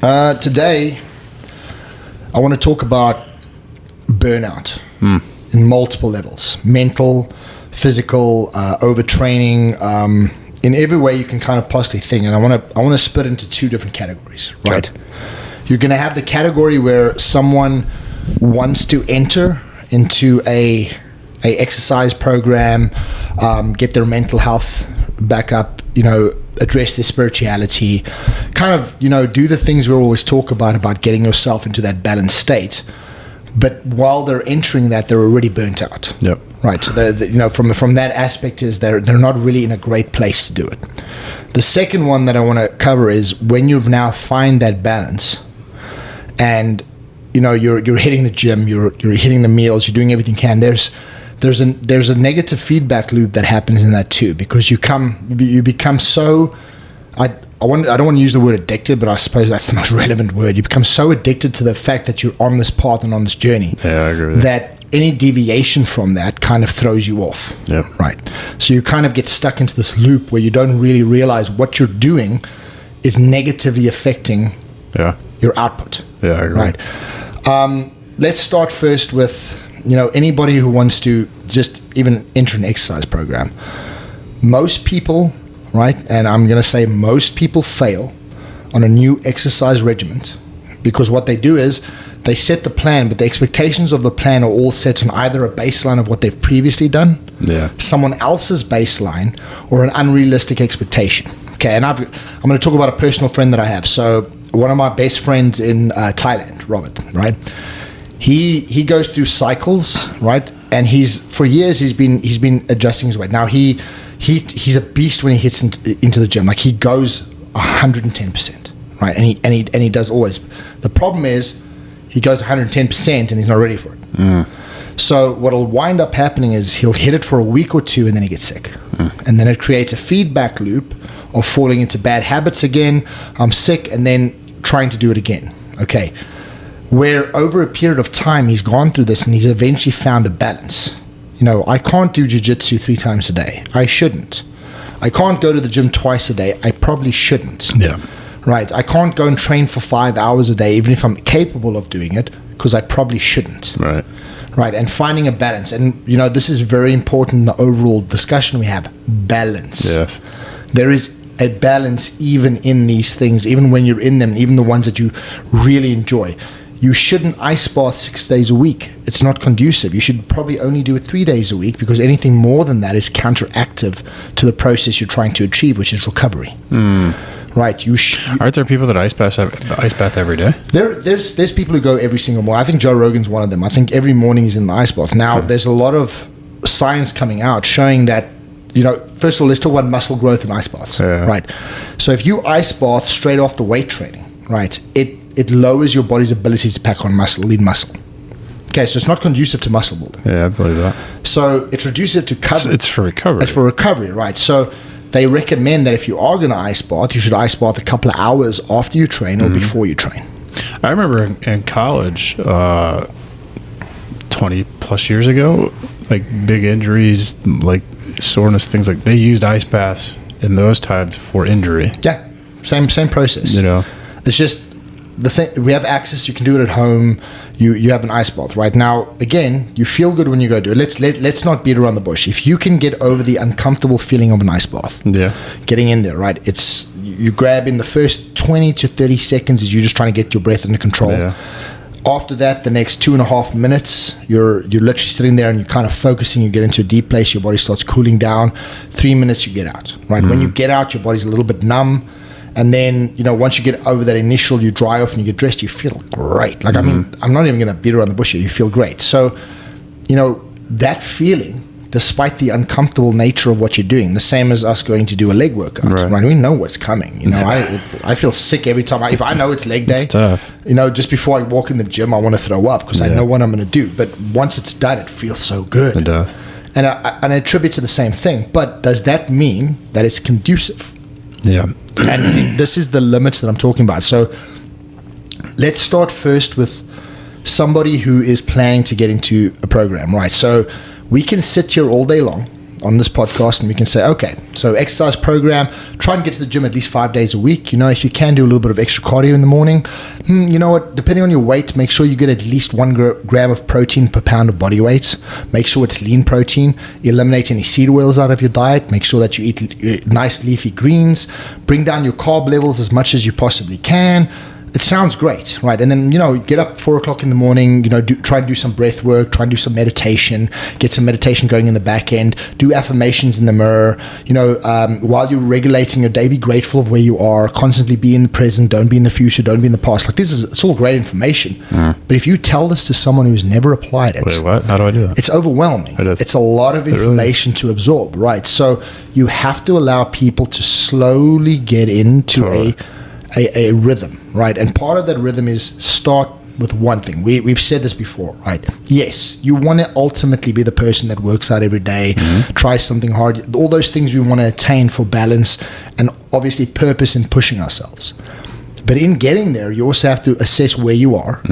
Today, I want to talk about burnout in multiple levels: mental, physical, overtraining, in every way you can kind of possibly think. And I want to split into two different categories, right? Sure. You're going to have the category where someone wants to enter into a exercise program, get their mental health back up, address their spirituality, kind of, do the things we always talk about getting yourself into that balanced state. But while they're entering that, they're already burnt out. Yep. Right. So from that aspect is they're not really in a great place to do it. The second one that I want to cover is when you've now find that balance, and you're hitting the gym, you're hitting the meals, you're doing everything you can. There's a negative feedback loop that happens in that too, because you become so, I don't want to use the word addicted, but I suppose that's the most relevant word. You become so addicted to the fact that you're on this path and on this journey, Yeah, I agree with that any deviation from that kind of throws you off. Yep. Right. So you kind of get stuck into this loop where you don't really realize what you're doing is negatively affecting your output. Yeah, I agree. Right. Let's start first with anybody who wants to just even enter an exercise program. Most people, right, and I'm going to say most people fail on a new exercise regimen because what they do is they set the plan, but the expectations of the plan are all set on either a baseline of what they've previously done, someone else's baseline, or an unrealistic expectation. Okay, and I'm going to talk about a personal friend that I have. So one of my best friends in Thailand, Robert, right? He goes through cycles, right? And for years he's been adjusting his weight. Now he's a beast when he hits into the gym. Like he goes 110%, right? And he does always. The problem is he goes 110% and he's not ready for it. So what'll wind up happening is he'll hit it for a week or two and then he gets sick. And then it creates a feedback loop of falling into bad habits again. I'm sick, and then trying to do it again. Okay. Where over a period of time he's gone through this and he's eventually found a balance. I can't do jiu-jitsu 3 times a day. I shouldn't. I can't go to the gym twice a day. I probably shouldn't. Yeah. Right. I can't go and train for 5 hours a day, even if I'm capable of doing it, because I probably shouldn't. Right. Right. And finding a balance. And, this is very important in the overall discussion we have. Balance. Yes. There is a balance even in these things, even when you're in them, even the ones that you really enjoy. You shouldn't ice bath 6 days a week. It's not conducive. You should probably only do it 3 days a week, because anything more than that is counteractive to the process you're trying to achieve, which is recovery. Right? Aren't there people that ice bath every day? There's people who go every single morning. I think Joe Rogan's one of them. I think every morning he's in the ice bath. Now, there's a lot of science coming out showing that, first of all, let's talk about muscle growth in ice baths. Yeah. Right? So if you ice bath straight after weight training, right, it lowers your body's ability to pack on lean muscle. Okay, so it's not conducive to muscle building. Yeah, I believe that. So it reduces it to recovery. It's for recovery. It's for recovery, right? So they recommend that if you are going to ice bath, you should ice bath a couple of hours after you train or before you train. I remember in college, 20 plus years ago, like big injuries, like soreness, things like they used ice baths in those times for injury. Yeah, same process. It's just the thing. We have access. You can do it at home. You have an ice bath right now. Again, you feel good when you go do it. Let's not beat around the bush. If you can get over the uncomfortable feeling of an ice bath, getting in there, right? It's you grab in the first 20 to 30 seconds is you just trying to get your breath under control. Yeah. After that, the next 2.5 minutes, you're literally sitting there and you're kind of focusing. You get into a deep place. Your body starts cooling down. 3 minutes, you get out. Right. When you get out, your body's a little bit numb. And then, once you get over that initial, you dry off and you get dressed, you feel great. Like, I mean, I'm not even going to beat around the bush here. You feel great. So, that feeling, despite the uncomfortable nature of what you're doing, the same as us going to do a leg workout, right? We know what's coming. I feel sick every time. If I know it's leg day, it's tough. Just before I walk in the gym, I want to throw up because I know what I'm going to do. But once it's done, it feels so good. It does. And I attribute to the same thing. But does that mean that it's conducive? Yeah. And this is the limits that I'm talking about. So let's start first with somebody who is planning to get into a program, right? So we can sit here all day long. on this podcast, and we can say, okay, so exercise program, try and get to the gym at least 5 days a week. You know, if you can do a little bit of extra cardio in the morning, you know what, depending on your weight, make sure you get at least 1 gram of protein per pound of body weight. Make sure it's lean protein. Eliminate any seed oils out of your diet. Make sure that you eat nice leafy greens. Bring down your carb levels as much as you possibly can. It sounds great, right? And then, you know, get up 4 o'clock in the morning, you know, try and do some breath work, try and do some meditation, get some meditation going in the back end, do affirmations in the mirror, you know, while you're regulating your day, be grateful of where you are, constantly be in the present, don't be in the future, don't be in the past. Like, it's all great information. But if you tell this to someone who's never applied it, wait, what? How do I do that? It's overwhelming. It is. It's a lot of information to absorb, right? So you have to allow people to slowly get into a rhythm, right? And part of that rhythm is start with one thing. We've said this before, right? Yes, you want to ultimately be the person that works out every day, tries something hard, all those things we want to attain for balance and obviously purpose in pushing ourselves. But in getting there, you also have to assess where you are.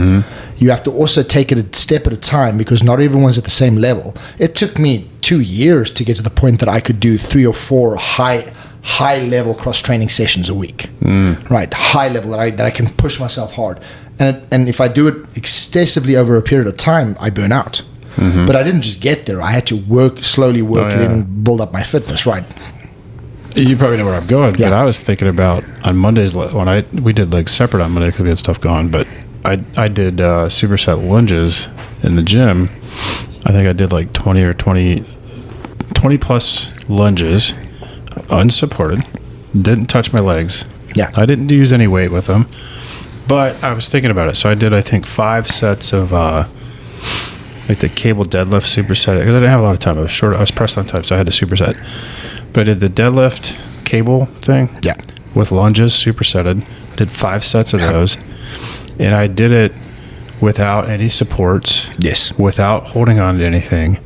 You have to also take it a step at a time, because not everyone's at the same level. It took me 2 years to get to the point that I could do 3 or 4 high level cross training sessions a week, right? High level that I can push myself hard, and if I do it excessively over a period of time, I burn out. But I didn't just get there. I had to slowly work it in and build up my fitness, right? You probably know where I'm going, but I was thinking about on Mondays when we did like separate on Monday because we had stuff going, but I did superset lunges in the gym. I think I did like 20 plus lunges, unsupported, didn't touch my legs. I didn't use any weight with them, but I was thinking about it. So I did, I think, 5 sets of like the cable deadlift superset, because I didn't have a lot of time. I was pressed on time, so I had to superset. But I did the deadlift cable thing with lunges supersetted. I did 5 sets of those, and I did it without any supports, without holding on to anything,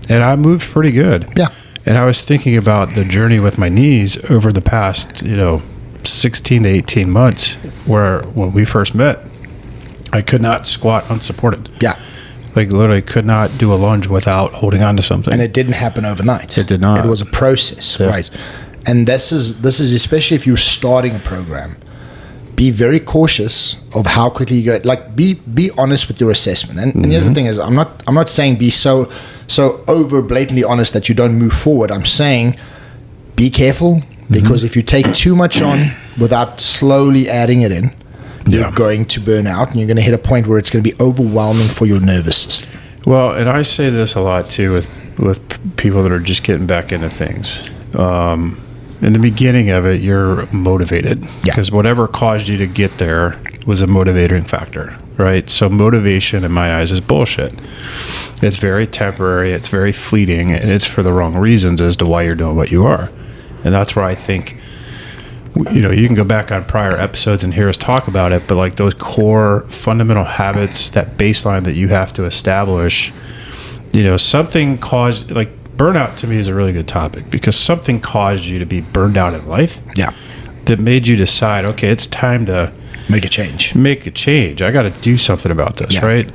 and I moved pretty good. And I was thinking about the journey with my knees over the past, 16 to 18 months, where when we first met, I could not squat unsupported. Like literally could not do a lunge without holding on to something. And it didn't happen overnight. It did not. It was a process, right? And this is especially if you're starting a program. Be very cautious of how quickly you go. Like be honest with your assessment. And here's the thing: is I'm not saying be so over blatantly honest that you don't move forward. I'm saying be careful, because if you take too much on without slowly adding it in, you're going to burn out, and you're going to hit a point where it's going to be overwhelming for your nervous system. Well, and I say this a lot too with people that are just getting back into things. In the beginning of it, you're motivated because whatever caused you to get there was a motivating factor, right? So motivation in my eyes is bullshit. It's very temporary, it's very fleeting, and it's for the wrong reasons as to why you're doing what you are. And that's where I think, you can go back on prior episodes and hear us talk about it, but like those core fundamental habits, that baseline that you have to establish, something caused, like burnout to me is a really good topic, because something caused you to be burned out in life. That made you decide, okay, it's time to make a change. I got to do something about this, right?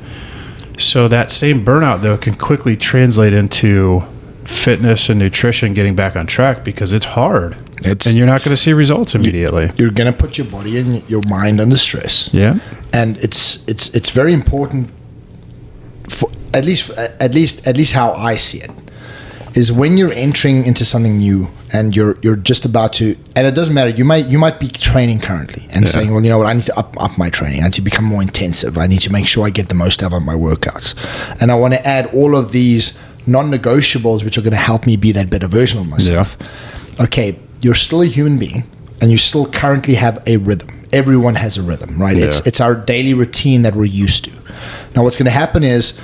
So that same burnout though can quickly translate into fitness and nutrition getting back on track, because it's hard. And you're not going to see results immediately. You're going to put your body and your mind under stress. And it's very important, for at least how I see it, is when you're entering into something new and you're just about to, and it doesn't matter, you might be training currently and saying, well, you know what, I need to up my training, I need to become more intensive, I need to make sure I get the most out of my workouts, and I want to add all of these non-negotiables which are going to help me be that better version of myself. Okay, you're still a human being and you still currently have a rhythm. Everyone has a rhythm, right? It's our daily routine that we're used to. Now what's going to happen is,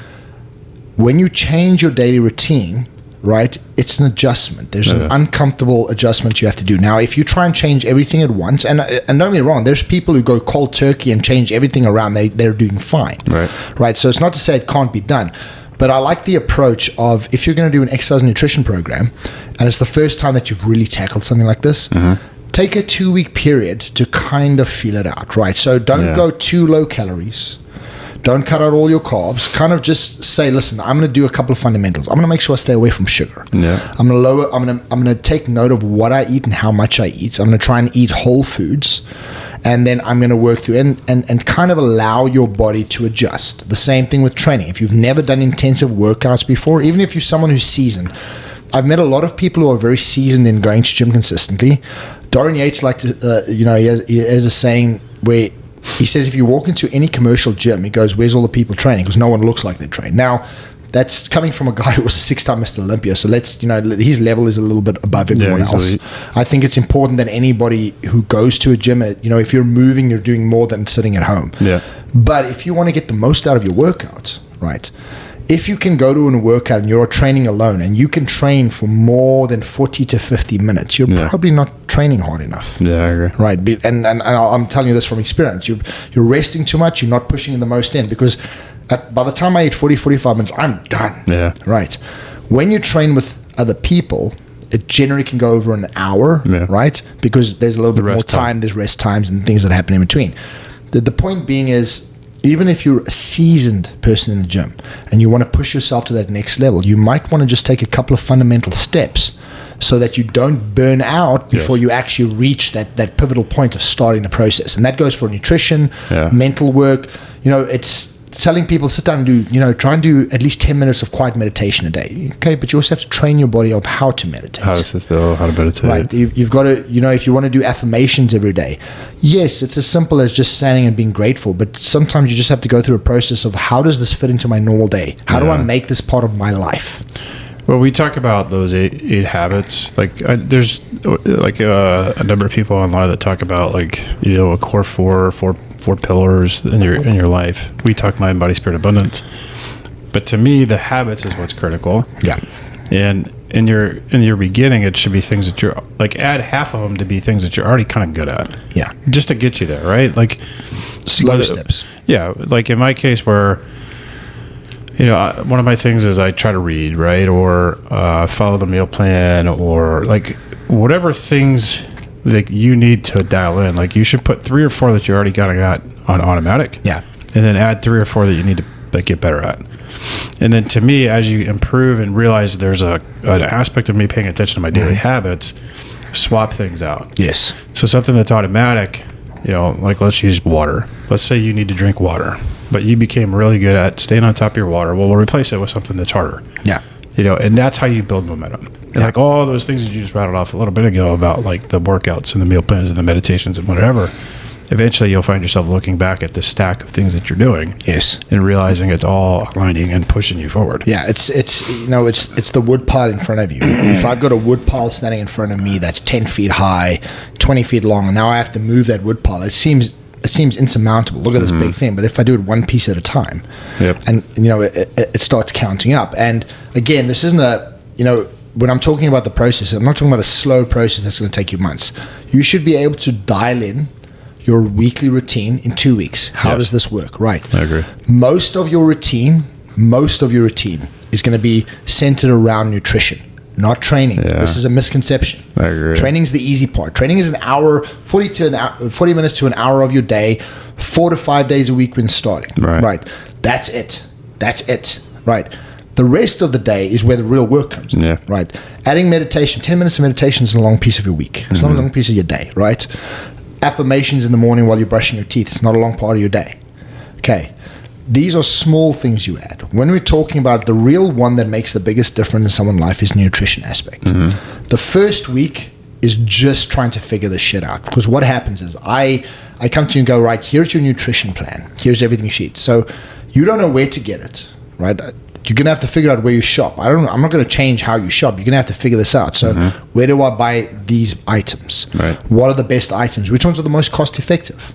when you change your daily routine, right, it's an adjustment. There's an uncomfortable adjustment you have to do. Now, if you try and change everything at once, and don't get me wrong, there's people who go cold turkey and change everything around, they're doing fine. Right? So it's not to say it can't be done. But I like the approach of, if you're going to do an exercise and nutrition program, and it's the first time that you've really tackled something like this, take a 2-week period to kind of feel it out, right? So don't go too low calories. Don't cut out all your carbs. Kind of just say, listen, I'm going to do a couple of fundamentals. I'm going to make sure I stay away from sugar. Yeah. I'm going to take note of what I eat and how much I eat. I'm going to try and eat whole foods. And then I'm going to work through and kind of allow your body to adjust. The same thing with training. If you've never done intensive workouts before, even if you're someone who's seasoned, I've met a lot of people who are very seasoned in going to gym consistently. Dorian Yates likes to, he has a saying where he says if you walk into any commercial gym, he goes, where's all the people training? Because no one looks like they train. Now, that's coming from a guy who was 6-time Mr. Olympia. So his level is a little bit above everyone else. I think it's important that anybody who goes to a gym, if you're moving, you're doing more than sitting at home. Yeah. But if you want to get the most out of your workout, right? If you can go to a workout and you're training alone and you can train for more than 40 to 50 minutes, you're probably not training hard enough. Yeah, I agree. Right. And I'm telling you this from experience. You're resting too much. You're not pushing in the most in because by the time I eat 40, 45 minutes, I'm done. Yeah. Right. When you train with other people, it generally can go over an hour, right? Because there's a little bit more time. There's rest times and things that happen in between. The point being is, even if you're a seasoned person in the gym and you want to push yourself to that next level, you might want to just take a couple of fundamental steps so that you don't burn out before you actually reach that pivotal point of starting the process. And that goes for nutrition, mental work. It's telling people sit down and do, try and do at least 10 minutes of quiet meditation a day. Okay, but you also have to train your body on how to meditate. How to meditate. Right. You've got to, if you want to do affirmations every day, yes, it's as simple as just standing and being grateful, but sometimes you just have to go through a process of how does this fit into my normal day? How do I make this part of my life? Well, we talk about those eight habits. There's a number of people online that talk about a core four pillars in your life. We talk mind, body, spirit, abundance. But to me, the habits is what's critical. Yeah. And in your beginning, it should be things that you're add half of them to be things that you're already kind of good at. Yeah. Just to get you there, right? Slow steps. Yeah. In my case where, one of my things is I try to read, right? Or follow the meal plan or whatever things that you need to dial in. You should put 3 or 4 that you already got on automatic. Yeah. And then add 3 or 4 that you need to get better at. And then to me, as you improve and realize there's an aspect of me paying attention to my daily habits, swap things out. Yes. So something that's automatic, let's use water. Let's say you need to drink water, but you became really good at staying on top of your water. Well, we'll replace it with something that's harder. Yeah. And that's how you build momentum. And all those things that you just rattled off a little bit ago about the workouts and the meal plans and the meditations and whatever, eventually you'll find yourself looking back at the stack of things that you're doing. Yes. And realizing it's all aligning and pushing you forward. Yeah, it's the wood pile in front of you. If I've got a wood pile standing in front of me that's 10 feet high, 20 feet long, and now I have to move that wood pile, it seems insurmountable. Look at this big thing. But if I do it one piece at a time, and it starts counting up. And again, this isn't when I'm talking about the process, I'm not talking about a slow process that's going to take you months. You should be able to dial in your weekly routine in 2 weeks. How does this work? Right. I agree. Most of your routine is going to be centered around nutrition, not training. Yeah. This is a misconception. I agree. Training is the easy part. Training is 40 minutes to an hour of your day, 4 to 5 days a week when starting. Right. That's it. Right. The rest of the day is where the real work comes in. Yeah. Right. Adding meditation, 10 minutes of meditation is a long piece of your week. It's not a long piece of your day, right? Affirmations in the morning while you're brushing your teeth, it's not a long part of your day. Okay. These are small things you add. When we're talking about the real one that makes the biggest difference in someone's life is nutrition aspect. The first week is just trying to figure this shit out. Because what happens is I come to you and go, right, here's your nutrition plan. Here's everything sheet. So you don't know where to get it, right? You're going to have to figure out where you shop. I'm not going to change how you shop. You're going to have to figure this out. So where do I buy these items? Right. What are the best items? Which ones are the most cost effective?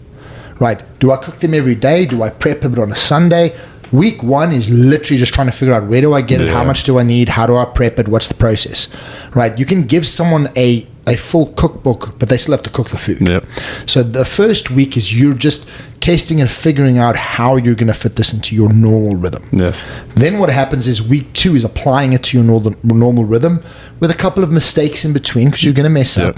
Right. Do I cook them every day? Do I prep it on a Sunday? Week 1 is literally just trying to figure out where do I get it? How much do I need? How do I prep it? What's the process? Right. You can give someone a a full cookbook, but they still have to cook the food. Yep. So the first week is you're just testing and figuring out how you're going to fit this into your normal rhythm. Yes. Then what happens is week 2 is applying it to your normal rhythm with a couple of mistakes in between because you're going to mess up.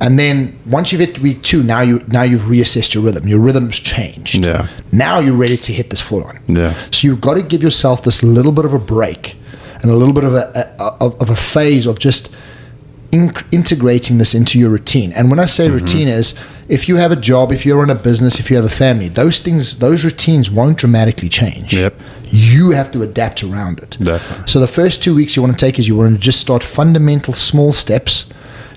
And then once you've hit week 2, now you've reassessed your rhythm. Your rhythm's changed. Yeah. Now you're ready to hit this full on. Yeah. So you've got to give yourself this little bit of a break and a little bit of a phase of just integrating this into your routine. And when I say routine is, if you have a job, if you're in a business, if you have a family, those routines won't dramatically change. Yep. You have to adapt around it. Definitely. So the first 2 weeks you want to take is you want to just start fundamental small steps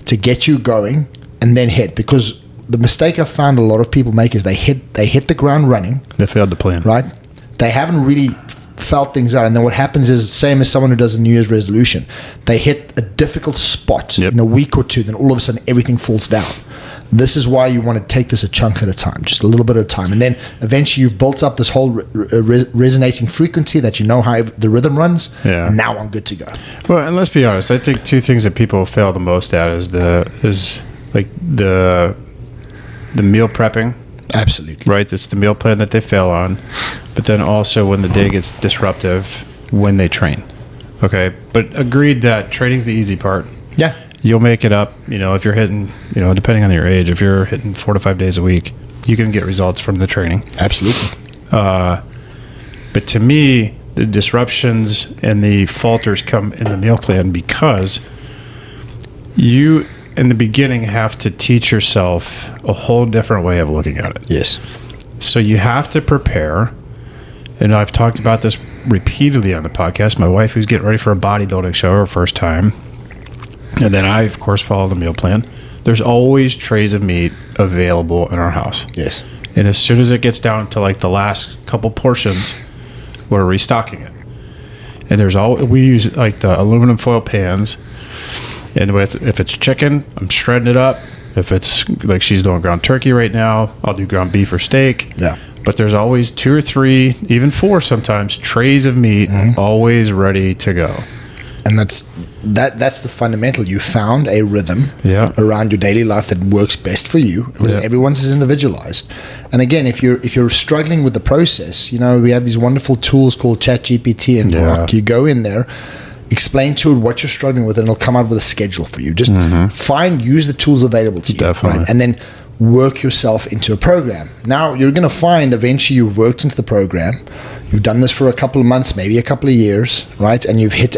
to get you going and then hit. Because the mistake I've found a lot of people make is they hit the ground running. They failed to plan. Right? They haven't really felt things out, and then what happens is same as someone who does a New Year's resolution. They hit a difficult spot in a week or two, then all of a sudden everything falls down. This is why you want to take this a chunk at a time, just a little bit at a time, and then eventually you've built up this whole resonating frequency that you know how the rhythm runs. And now I'm good to go. Well, and let's be honest, I think two things that people fail the most at is the meal prepping. Absolutely. Right? It's the meal plan that they fail on. But then also when the day gets disruptive, when they train. Okay? But agreed that training's the easy part. Yeah. You'll make it up, if you're hitting, depending on your age, if you're hitting 4 to 5 days a week, you can get results from the training. Absolutely. But to me, the disruptions and the falters come in the meal plan because you, in the beginning, have to teach yourself a whole different way of looking at it. Yes. So you have to prepare, and I've talked about this repeatedly on the podcast. My wife, who's getting ready for a bodybuilding show her first time, and then I, of course, follow the meal plan. There's always trays of meat available in our house. Yes. And as soon as it gets down to like the last couple portions, we're restocking it. And we use like the aluminum foil pans. And if it's chicken, I'm shredding it up. If it's like she's doing ground turkey right now, I'll do ground beef or steak. Yeah. But there's always 2 or 3, even 4 sometimes, trays of meat always ready to go. And that's the fundamental. You found a rhythm around your daily life that works best for you. Everyone's is individualized. And again, if you're struggling with the process, we have these wonderful tools called ChatGPT and Rock. You go in there, explain to it what you're struggling with, and it'll come out with a schedule for you. Just use the tools available to you. Definitely. Right? And then work yourself into a program. Now you're going to find eventually you've worked into the program. You've done this for a couple of months, maybe a couple of years, right? And you've hit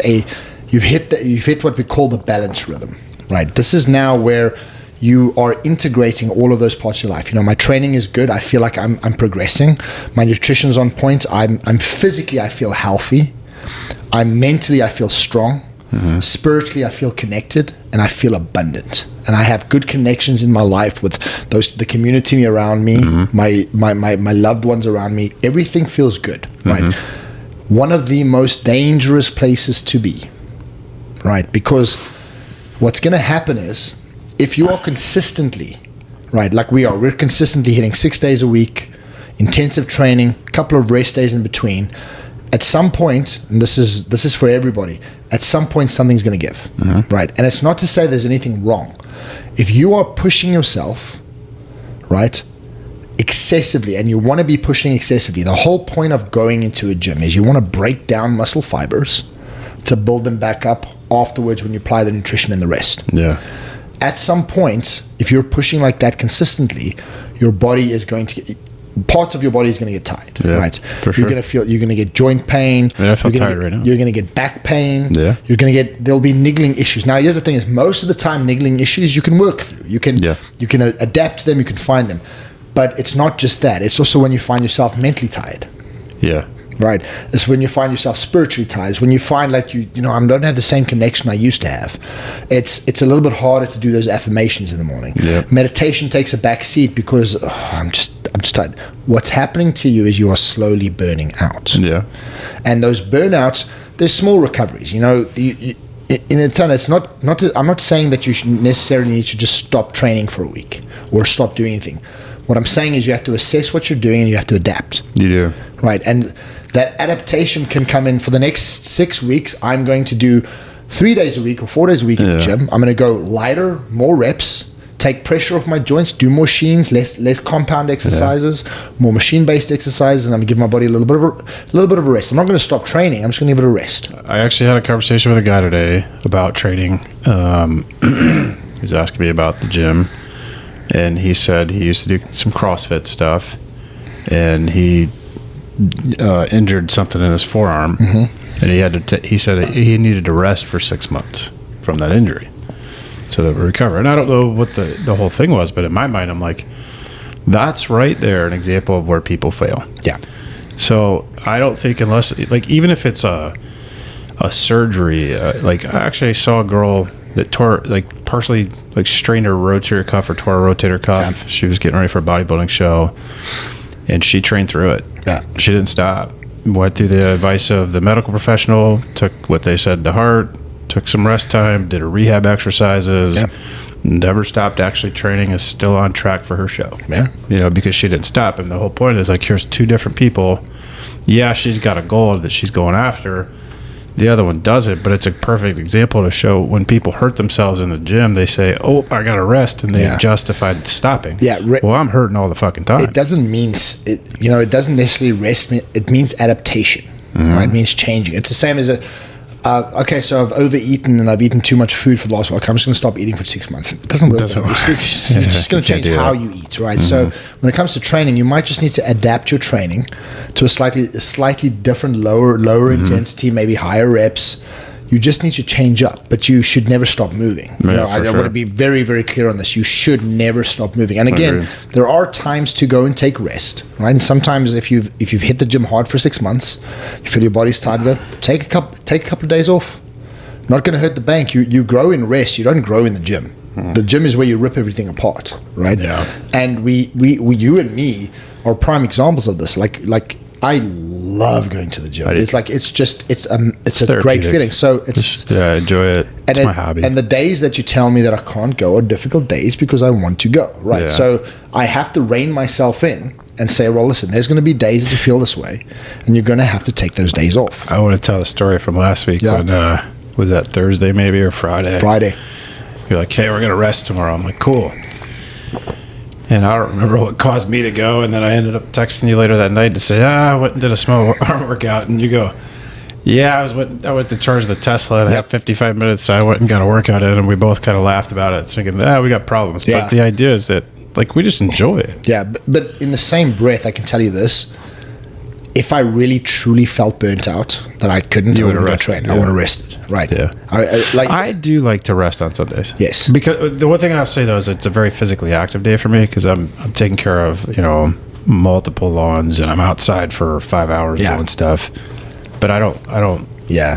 what we call the balance rhythm, right? This is now where you are integrating all of those parts of your life. My training is good. I feel like I'm progressing. My nutrition's on point. I'm physically, I feel healthy. I'm mentally, I feel strong. Spiritually, I feel connected, and I feel abundant. And I have good connections in my life with the community around me, my loved ones around me. Everything feels good, right? One of the most dangerous places to be, right? Because what's going to happen is, if you are consistently, right, like we're consistently hitting 6 days a week, intensive training, a couple of rest days in between, at some point, and this is for everybody, at some point something's going to give, right? And it's not to say there's anything wrong. If you are pushing yourself, right, excessively, and you want to be pushing excessively, the whole point of going into a gym is you want to break down muscle fibers to build them back up afterwards when you apply the nutrition and the rest. Yeah. At some point, if you're pushing like that consistently, your body is going to get, parts of your body is going to get tired, right? For sure. You're going to get joint pain. I feel tired right now. You're going to get back pain. Yeah. There'll be niggling issues. Now, here's the thing: is most of the time, niggling issues you can work through. You can adapt to them. You can find them, but it's not just that. It's also when you find yourself mentally tired. Yeah. Right. It's when you find yourself spiritually tired. It's when you find like I don't have the same connection I used to have. It's a little bit harder to do those affirmations in the morning. Yeah. Meditation takes a back seat because I'm just tired. What's happening to you is you are slowly burning out. Yeah. And those burnouts, there's small recoveries. In a turn, it's I'm not saying that you should necessarily need to just stop training for a week or stop doing anything. What I'm saying is you have to assess what you're doing and you have to adapt. You do. Right. And that adaptation can come in for the next 6 weeks. I'm going to do 3 days a week or 4 days a week at the gym. I'm going to go lighter, more reps, take pressure off my joints, do more machines, less compound exercises, more machine-based exercises, and I'm going to give my body a little bit of a rest. I'm not going to stop training. I'm just going to give it a rest. I actually had a conversation with a guy today about training. He was asking me about the gym, and he said he used to do some CrossFit stuff, and he injured something in his forearm, and he had to. He said he needed to rest for 6 months from that injury, so that we recover. And I don't know what the whole thing was, but in my mind, I'm like, that's right there an example of where people fail. Yeah. So I don't think unless, like, even if it's a surgery, like I actually saw a girl that tore, like, partially, like, strained her rotator cuff or tore her rotator cuff. Yeah. She was getting ready for a bodybuilding show, and she trained through it. Yeah. She didn't stop. Went through the advice of the medical professional, took what they said to heart, took some rest time, did her rehab exercises, never stopped actually training, is still on track for her show. Yeah. You know, because she didn't stop. And the whole point is, like, here's two different people. Yeah, she's got a goal that she's going after. The other one doesn't, but it's a perfect example to show when people hurt themselves in the gym, they say, oh, I got to rest, and they justified stopping. Yeah. Well, I'm hurting all the fucking time. It doesn't mean, it doesn't necessarily rest. It means adaptation, right? It means changing. It's the same as okay, so I've overeaten and I've eaten too much food for the last while. Okay, I'm just going to stop eating for 6 months. It doesn't work. You're just going to change how you eat, right? So when it comes to training, you might just need to adapt your training to a slightly different, lower intensity, maybe higher reps. You just need to change up, but you should never stop moving. I want to be very, very clear on this. You should never stop moving. And again, there are times to go and take rest, right? And sometimes if you've hit the gym hard for 6 months, you feel your body's tired, take a couple of days off. Not going to hurt the bank. You grow in rest. You don't grow in the gym. The gym is where you rip everything apart, right? Yeah. And we you and me are prime examples of this. Like I love going to the gym. It's a great feeling. So I enjoy it. It's my hobby. And the days that you tell me that I can't go are difficult days because I want to go, right? Yeah. So I have to rein myself in and say, well, listen, there's going to be days that you feel this way, and you're going to have to take those days off. I want to tell a story from last week when, was that Thursday maybe or Friday? Friday. You're like, hey, we're going to rest tomorrow. I'm like, cool. And I don't remember what caused me to go. And then I ended up texting you later that night to say, I went and did a small arm workout. And you go, yeah, I went to charge the Tesla and I had 55 minutes. So I went and got a workout in, and we both kind of laughed about it, thinking, we got problems. Yeah. But the idea is that, like, we just enjoy it. Yeah. But in the same breath, I can tell you this. If I really truly felt burnt out that I couldn't, I wouldn't go train. I would have rested. Right. Yeah. I do like to rest on Sundays. Yes. Because the one thing I'll say though is it's a very physically active day for me because I'm taking care of, multiple lawns and I'm outside for 5 hours doing stuff. But I don't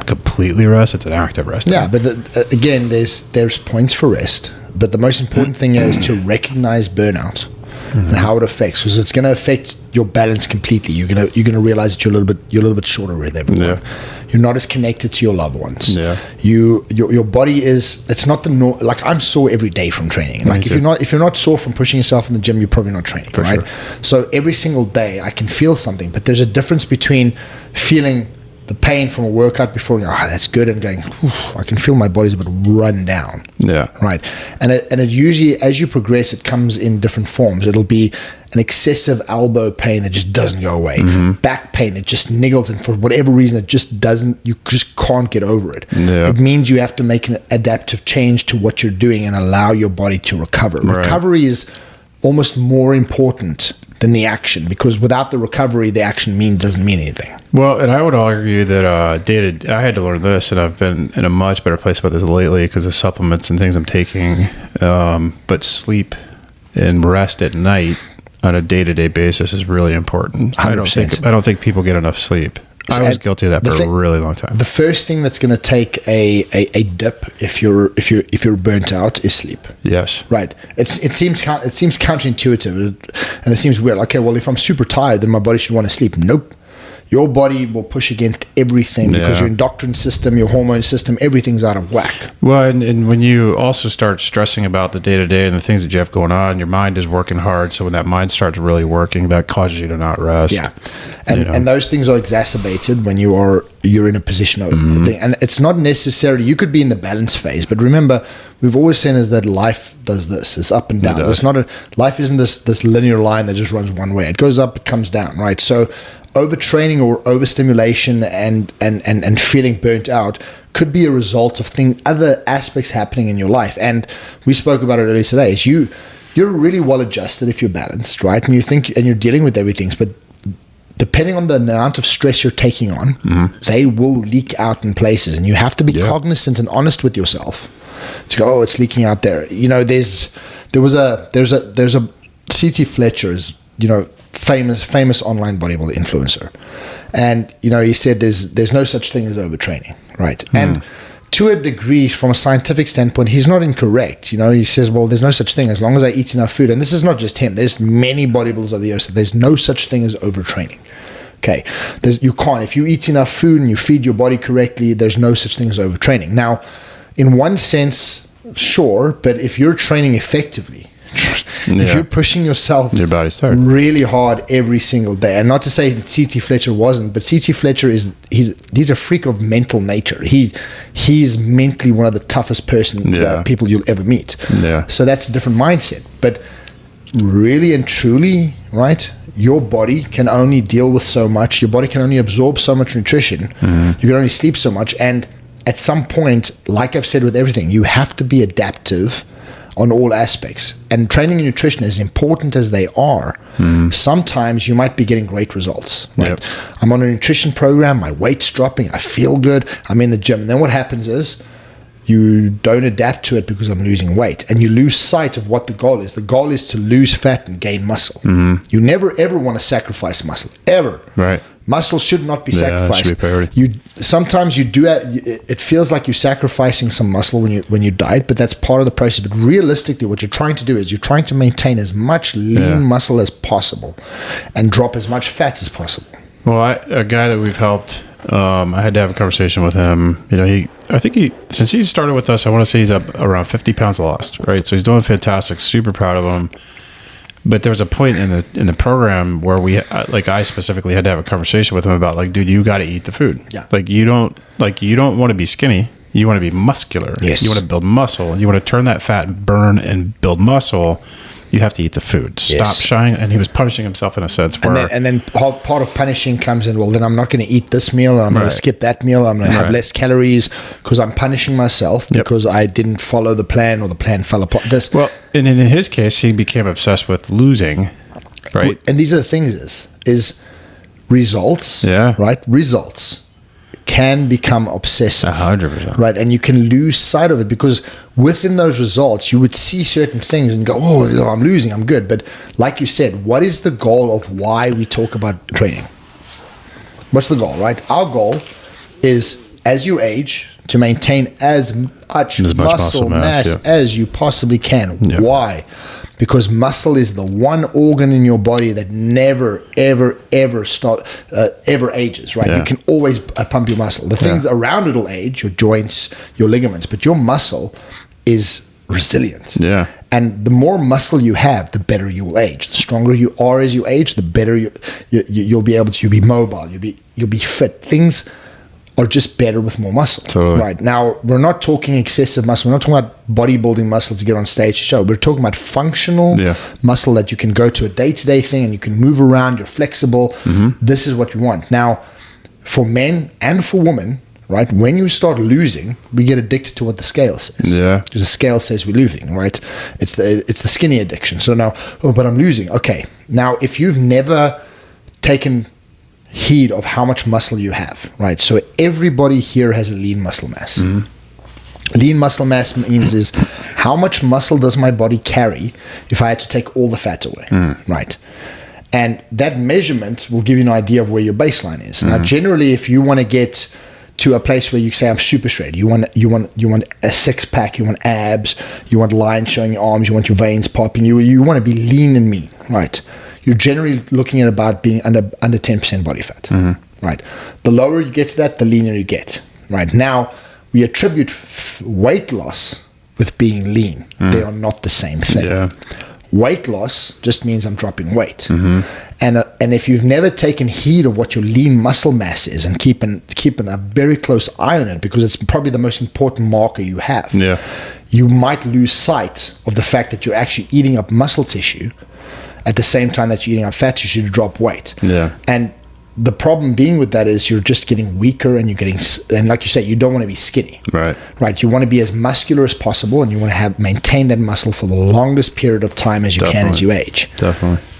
completely rest. It's an active rest. Yeah, but again, there's points for rest. But the most important thing is to recognize burnout. And how it affects, because it's going to affect your balance completely. You're gonna realize that you're a little bit shorter with everyone. Yeah. You're not as connected to your loved ones. Yeah. Your body is. It's not the like I'm sore every day from training. Like if you're not sore from pushing yourself in the gym, you're probably not training, right? Sure. So every single day I can feel something, but there's a difference between feeling the pain from a workout before, that's good, and going, I can feel my body's a bit run down. Yeah. Right. And it usually, as you progress, it comes in different forms. It'll be an excessive elbow pain that just doesn't go away. Back pain that just niggles, and for whatever reason, it just doesn't, you just can't get over it. Yeah. It means you have to make an adaptive change to what you're doing and allow your body to recover. Right. Recovery is almost more important than the action, because without the recovery, the action doesn't mean anything. Well, and I would argue that I had to learn this, and I've been in a much better place about this lately because of supplements and things I'm taking. But sleep and rest at night on a day-to-day basis is really important. 100%. I don't think people get enough sleep. I was guilty of that for a really long time. The first thing that's going to take a dip if you're burnt out is sleep. Yes. Right. It seems counterintuitive, and it seems weird. Okay, well, if I'm super tired, then my body should want to sleep. Nope. your body will push against everything because your endocrine system, your hormone system, everything's out of whack. Well, and when you also start stressing about the day-to-day and the things that you have going on, your mind is working hard. So when that mind starts really working, that causes you to not rest. Yeah. And those things are exacerbated when you're in a position of thing. And it's not necessarily, you could be in the balance phase, but remember, we've always said is that life does this. It's up and down. It's not life isn't this linear line that just runs one way. It goes up, it comes down, right? So overtraining or overstimulation and feeling burnt out could be a result of other aspects happening in your life. And we spoke about it earlier today. Is you're really well adjusted if you're balanced, right? And you're dealing with everything, but depending on the amount of stress you're taking on, they will leak out in places, and you have to be cognizant and honest with yourself. To go, it's leaking out there. There's a C.T. Fletcher is famous online bodybuilder influencer, and he said there's no such thing as overtraining, right? And to a degree, from a scientific standpoint, he's not incorrect. He says, well, there's no such thing as long as I eat enough food, and this is not just him. There's many bodybuilders of the earth. So there's no such thing as overtraining. Okay, you can't. If you eat enough food and you feed your body correctly, there's no such thing as overtraining. Now, in one sense, sure, but if you're training effectively, if you're pushing yourself your body's tired really hard every single day, and not to say C.T. Fletcher wasn't, but C.T. Fletcher he's a freak of mental nature. He's mentally one of the toughest people you'll ever meet. Yeah. So that's a different mindset. But really and truly, right, your body can only deal with so much. Your body can only absorb so much nutrition. You can only sleep so much. And at some point, like I've said with everything, you have to be adaptive on all aspects. And training and nutrition, as important as they are, sometimes you might be getting great results. Right? Yep. I'm on a nutrition program, my weight's dropping, I feel good, I'm in the gym. And then what happens is you don't adapt to it because I'm losing weight, and you lose sight of what the goal is. The goal is to lose fat and gain muscle. You never ever want to sacrifice muscle, ever. Right. Muscle should not be sacrificed. Should be a priority. Sometimes you do. It feels like you're sacrificing some muscle when you diet, but that's part of the process. But realistically, what you're trying to do is you're trying to maintain as much lean muscle as possible, and drop as much fat as possible. Well, a guy that we've helped, I had to have a conversation with him. I think since he started with us, I want to say he's up around 50 pounds lost. Right, so he's doing fantastic. Super proud of him. But there was a point in the program where I specifically had to have a conversation with him about, like, dude, you got to eat the food. Yeah. You don't want to be skinny. You want to be muscular. Yes. You want to build muscle. You want to turn that fat and burn and build muscle. You have to eat the food. Stop shying. And he was punishing himself in a sense. And then part of punishing comes in, well, then I'm not going to eat this meal. I'm going to skip that meal. I'm going to have less calories because I'm punishing myself because I didn't follow the plan, or the plan fell apart. And in his case, he became obsessed with losing, right? And these are the things is results, right? Results can become obsessive. 100%. Right? And you can lose sight of it, because within those results, you would see certain things and go, oh, I'm losing, I'm good. But like you said, what is the goal of why we talk about training? What's the goal, right? Our goal is, as you age, to maintain as much muscle mass as you possibly can. Yep. Why? Because muscle is the one organ in your body that never, ever, ever ages, right? You can always pump your muscle. The things around it will age, your joints, your ligaments, but your muscle is resilient. Yeah. And the more muscle you have, the better you will age. The stronger you are as you age, the better you'll be able to. You'll be mobile. You'll be fit. Things are just better with more muscle. Totally. Right. Now, we're not talking excessive muscle. We're not talking about bodybuilding muscle to get on stage to show. We're talking about functional muscle that you can go to a day-to-day thing and you can move around. You're flexible. This is what we want. Now, for men and for women, right, when you start losing, we get addicted to what the scale says. Yeah. Because the scale says we're losing, right? It's the skinny addiction. So now, but I'm losing. Okay. Now, if you've never taken heed of how much muscle you have, right? So everybody here has a lean muscle mass. Lean muscle mass means is how much muscle does my body carry if I had to take all the fat away, right? And that measurement will give you an idea of where your baseline is. Now, generally, if you want to get to a place where you say I'm super shredded, you want a six pack, you want abs, you want lines showing your arms, you want your veins popping, you want to be lean and mean, right? You're generally looking at about being under 10% body fat, right? The lower you get to that, the leaner you get, right? Now, we attribute weight loss with being lean. They are not the same thing. Yeah. Weight loss just means I'm dropping weight. And if you've never taken heed of what your lean muscle mass is and keeping a very close eye on it, because it's probably the most important marker you have, you might lose sight of the fact that you're actually eating up muscle tissue at the same time that you're eating up fat tissue to drop weight. And the problem being with that is you're just getting weaker, and and like you say, you don't want to be skinny. Right. You want to be as muscular as possible, and you want to maintain that muscle for the longest period of time as you can as you age.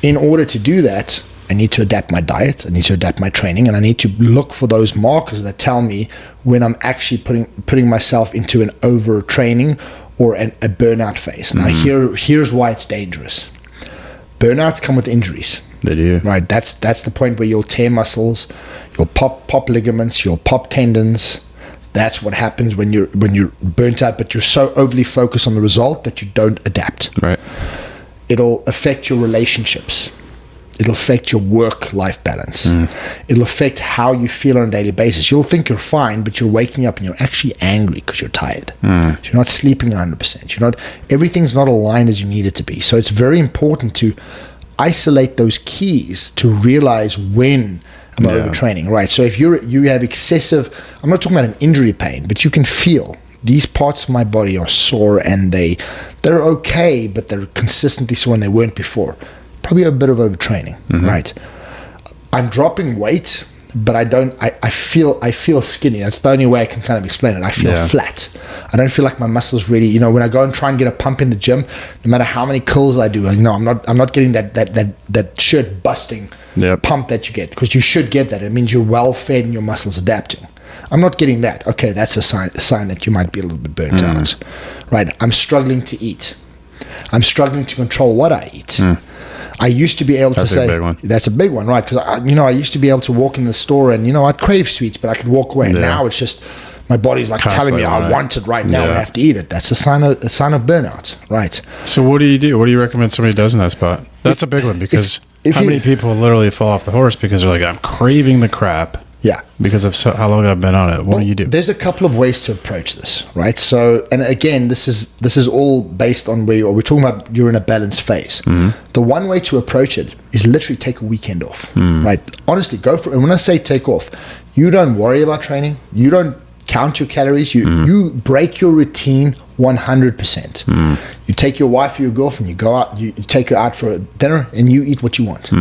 In order to do that, I need to adapt my diet, I need to adapt my training, and I need to look for those markers that tell me when I'm actually putting myself into an overtraining or a burnout phase. Now, here's why it's dangerous. Burnouts come with injuries. They do. Right. That's the point where you'll tear muscles, you'll pop ligaments, you'll pop tendons. That's what happens when you're burnt out, but you're so overly focused on the result that you don't adapt. Right. It'll affect your relationships. It'll affect your work-life balance. It'll affect how you feel on a daily basis. You'll think you're fine, but you're waking up and you're actually angry because you're tired. You're not sleeping 100%. Everything's not aligned as you need it to be. So it's very important to isolate those keys to realize when I'm overtraining, right? So if you have excessive, I'm not talking about an injury pain, but you can feel these parts of my body are sore, and they're okay, but they're consistently sore and they weren't before. Probably a bit of overtraining, right? I'm dropping weight, but I feel skinny. That's the only way I can kind of explain it. I feel flat. I don't feel like my muscles really, when I go and try and get a pump in the gym, no matter how many curls I do, I'm not getting that shirt busting pump that you get, because you should get that. It means you're well fed and your muscles adapting. I'm not getting that. Okay, that's a sign that you might be a little bit burnt out, right? I'm struggling to eat. I'm struggling to control what I eat. I used to be able to say, that's a big one, right? Because I used to be able to walk in the store and I'd crave sweets, but I could walk away. Now it's just my body's like telling me I want it right now. I have to eat it. That's a sign of burnout, right? So what do you do? What do you recommend somebody does in that spot? That's a big one, because how many people literally fall off the horse because they're like, I'm craving the crap. Yeah. Because of how long I've been on it. What do you do? There's a couple of ways to approach this, right? So, and again, this is all based on where we're talking about you're in a balanced phase. The one way to approach it is literally take a weekend off, right? Honestly, go for it. And when I say take off, you don't worry about training. You don't count your calories. You break your routine 100%. You take your wife or your girlfriend, you go out, you take her out for a dinner, and you eat what you want.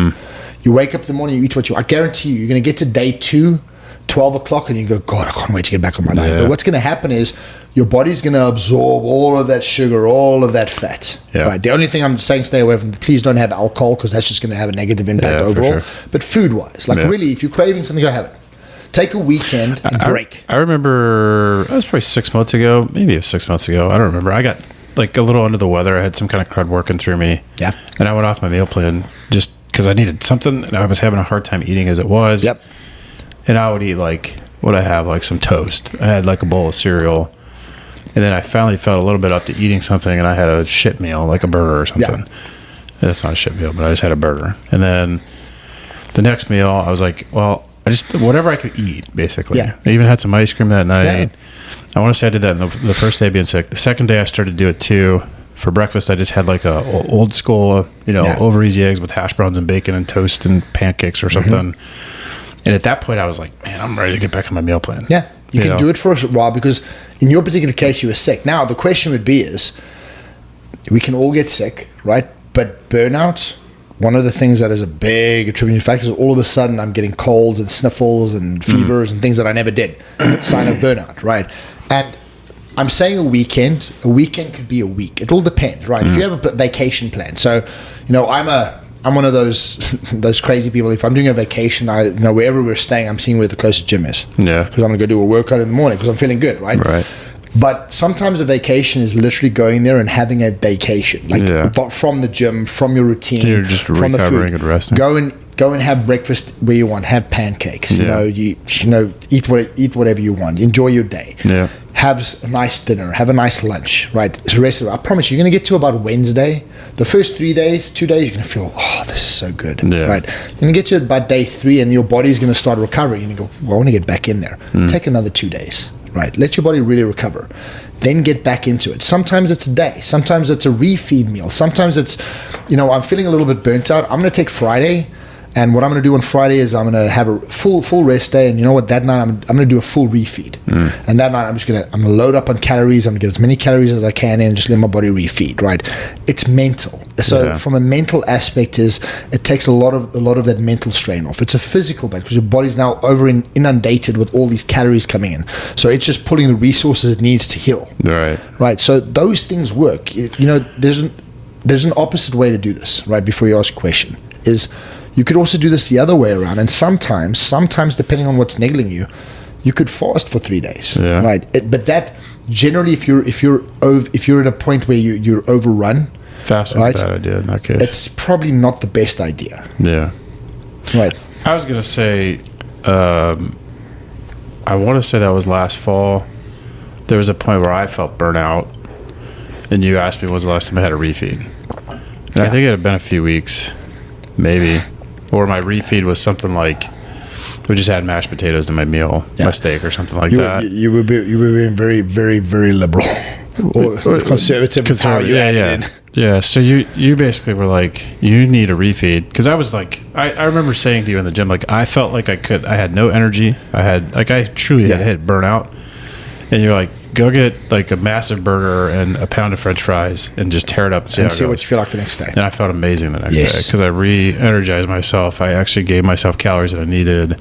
You wake up in the morning, you eat what you want. I guarantee you're going to get to day 2, 12 o'clock, and you go, God, I can't wait to get back on my diet. But what's going to happen is your body's going to absorb all of that sugar, all of that fat. Right? The only thing I'm saying, stay away from, please don't have alcohol, because that's just going to have a negative impact overall. But food-wise, really, if you're craving something, go have it. Take a weekend and break. I remember, it was probably 6 months ago, maybe it was 6 months ago. I don't remember. I got like a little under the weather. I had some kind of crud working through me. And I went off my meal plan just because I needed something, and I was having a hard time eating as it was. And I would eat like some toast. I had like a bowl of cereal, and then I finally felt a little bit up to eating something, and I had a shit meal, like a burger or something. And it's not a shit meal, but I just had a burger. And then the next meal, I was like, well, I just whatever I could eat, basically. I even had some ice cream that night. I want to say I did that the first day being sick. The second day I started to do it too. For breakfast, I just had like a old school, over easy eggs with hash browns and bacon and toast and pancakes or something. And at that point, I was like, man, I'm ready to get back on my meal plan. You can do it for a while, because in your particular case, you were sick. Now, the question would be is, we can all get sick, right? But burnout, one of the things that is a big attributing factor is all of a sudden I'm getting colds and sniffles and fevers and things that I never did. Sign of burnout, right? And I'm saying a weekend could be a week. It all depends, right? If you have a vacation plan. So, I'm one of those crazy people. If I'm doing a vacation, wherever we're staying, I'm seeing where the closest gym is. Because I'm going to go do a workout in the morning because I'm feeling good, right? But sometimes a vacation is literally going there and having a vacation, like from the gym, from your routine, you're just from the recovering food. and resting. Go and have breakfast where you want. Have pancakes. Eat whatever you want. Enjoy your day. Yeah. Have a nice dinner. Have a nice lunch. Right. So rest of it. I promise you're going to get to about Wednesday. The first 2 days, you're going to feel, this is so good. Yeah. Right. You're going to get to about day 3, and your body's going to start recovering. And you go, I want to get back in there. Take another 2 days. Right. Let your body really recover. Then get back into it. Sometimes it's a day. Sometimes it's a refeed meal. Sometimes it's, I'm feeling a little bit burnt out. I'm going to take Friday. And what I'm going to do on Friday is I'm going to have a full rest day, and you know what? That night I'm going to do a full refeed. And that night I'm going to load up on calories. I'm going to get as many calories as I can in, and just let my body refeed. Right? It's mental. So from a mental aspect, it takes a lot of that mental strain off. It's a physical bit because your body's now inundated with all these calories coming in. So it's just pulling the resources it needs to heal. Right. So those things work. There's an opposite way to do this. Right before you ask a question is. You could also do this the other way around, and sometimes depending on what's niggling you, you could fast for 3 days, right? But that generally, if you're at a point where you're overrun, fasting is a bad idea in that case. It's probably not the best idea. Yeah, right. I was gonna say, I want to say that was last fall. There was a point where I felt burnout, and you asked me when was the last time I had a refeed, and I think it had been a few weeks, maybe. Or my refeed was something like we just had mashed potatoes to my meal, my steak or something like that. You were being very, very, very liberal or conservative. Yeah. So you basically were like, you need a refeed, because I was like, I remember saying to you in the gym, like I felt like I had no energy. I truly had hit burnout, and you're like, go get like a massive burger and a pound of French fries and just tear it up and see what you feel like the next day. And I felt amazing the next day because I re-energized myself. I actually gave myself calories that I needed.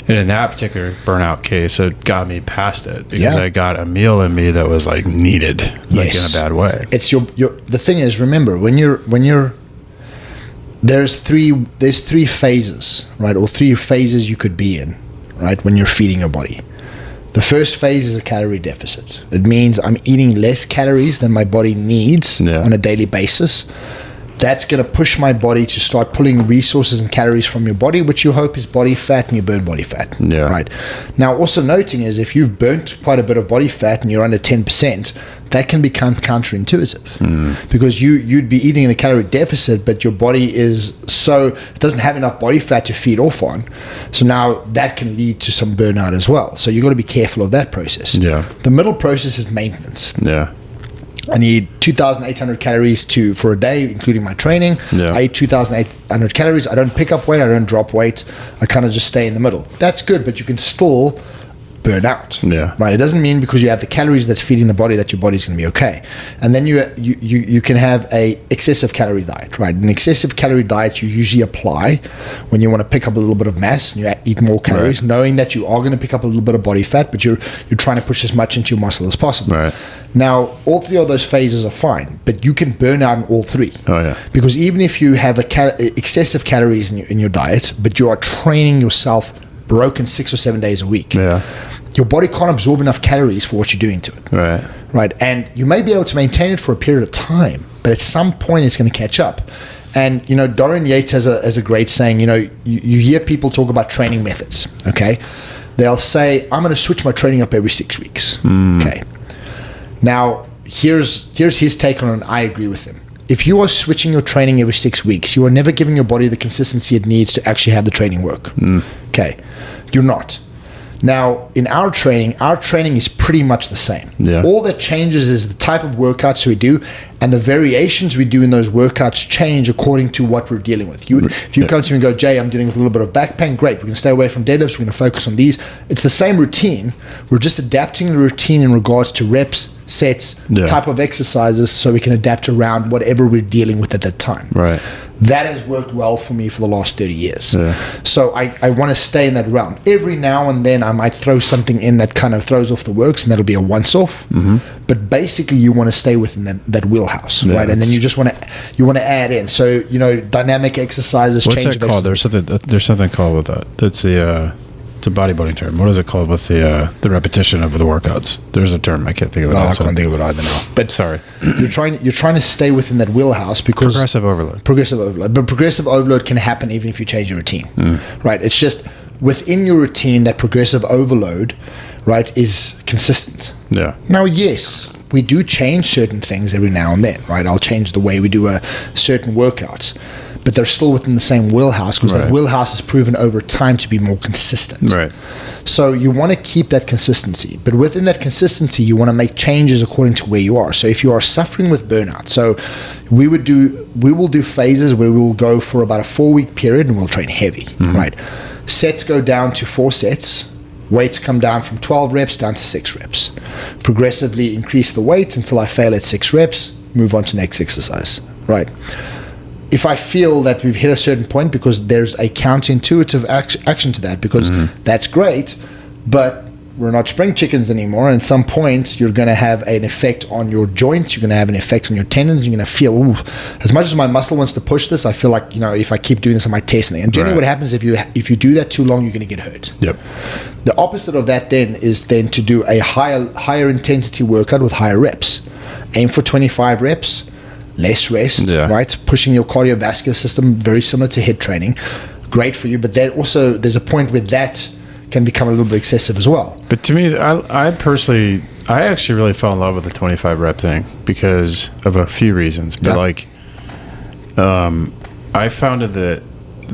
And in that particular burnout case, it got me past it because I got a meal in me that was like needed, like in a bad way. It's the thing is, remember, when you're there's three phases, right? Or 3 phases you could be in, right? When you're feeding your body. The first phase is a calorie deficit. It means I'm eating less calories than my body needs on a daily basis. That's going to push my body to start pulling resources and calories from your body, which you hope is body fat, and you burn body fat. Right. Now, also noting is if you've burnt quite a bit of body fat and you're under 10%, that can become counterintuitive because you'd be eating in a calorie deficit, but your body it doesn't have enough body fat to feed off on. So now that can lead to some burnout as well. So you've got to be careful of that process. The middle process is maintenance. I need 2,800 calories for a day, including my training. I eat 2,800 calories. I don't pick up weight. I don't drop weight. I kind of just stay in the middle. That's good, but you can still burn out. Right. It doesn't mean because you have the calories that's feeding the body that your body's going to be okay. And then you can have a excessive calorie diet. Right. An excessive calorie diet you usually apply when you want to pick up a little bit of mass and you eat more calories, knowing that you are going to pick up a little bit of body fat, but you're trying to push as much into your muscle as possible. Now, all 3 of those phases are fine, but you can burn out in all 3. Because even if you have excessive calories in your diet, but you are training yourself broken 6 or 7 days a week, your body can't absorb enough calories for what you're doing to it. Right. And you may be able to maintain it for a period of time, but at some point it's going to catch up. And Dorian Yates has a great saying. You hear people talk about training methods. Okay, they'll say, I'm going to switch my training up every 6 weeks. Okay. Now here's his take on it, and I agree with him. If you are switching your training every 6 weeks, you are never giving your body the consistency it needs to actually have the training work. Okay, you're not. Now, in our training is pretty much the same. All that changes is the type of workouts we do, and the variations we do in those workouts change according to what we're dealing with. If you come to me and go, Jay, I'm dealing with a little bit of back pain, great. We're going to stay away from deadlifts. We're going to focus on these. It's the same routine. We're just adapting the routine in regards to reps, sets, type of exercises, so we can adapt around whatever we're dealing with at that time. That has worked well for me for the last 30 years. So I want to stay in that realm. Every now and then I might throw something in that kind of throws off the works, and that'll be a once-off. But basically you want to stay within that wheelhouse, right? And then you just want to add in. So, dynamic exercises, what's change that of called? exercise. There's something called with that. That's the It's a bodybuilding term. What is it called with the repetition of the workouts? There's a term. I can't think of it. No, I can't think of it either now. But sorry. You're trying to stay within that wheelhouse because... Progressive overload. But progressive overload can happen even if you change your routine. Right? It's just within your routine that progressive overload, right, is consistent. Yeah. Now, yes, we do change certain things every now and then, right? I'll change the way we do certain workouts, but they're still within the same wheelhouse because that wheelhouse is proven over time to be more consistent. Right. So you want to keep that consistency, but within that consistency, you want to make changes according to where you are. So if you are suffering with burnout, so we will do phases where we'll go for about a 4-week period and we'll train heavy, right? Sets go down to 4 sets. Weights come down from 12 reps down to 6 reps. Progressively increase the weight until I fail at 6 reps, move on to next exercise, right? If I feel that we've hit a certain point, because there's a counterintuitive action to that, because that's great, but we're not spring chickens anymore. And at some point, you're going to have an effect on your joints. You're going to have an effect on your tendons. You're going to feel, ooh, as much as my muscle wants to push this, I feel like, if I keep doing this, I might tear something. And generally what happens if you do that too long, you're going to get hurt. Yep. The opposite of that then is then to do a higher intensity workout with higher reps. Aim for 25 reps, less rest, right? Pushing your cardiovascular system, very similar to HIIT training. Great for you, but then also there's a point where that can become a little bit excessive as well. But to me, I actually really fell in love with the 25 rep thing because of a few reasons. But I found that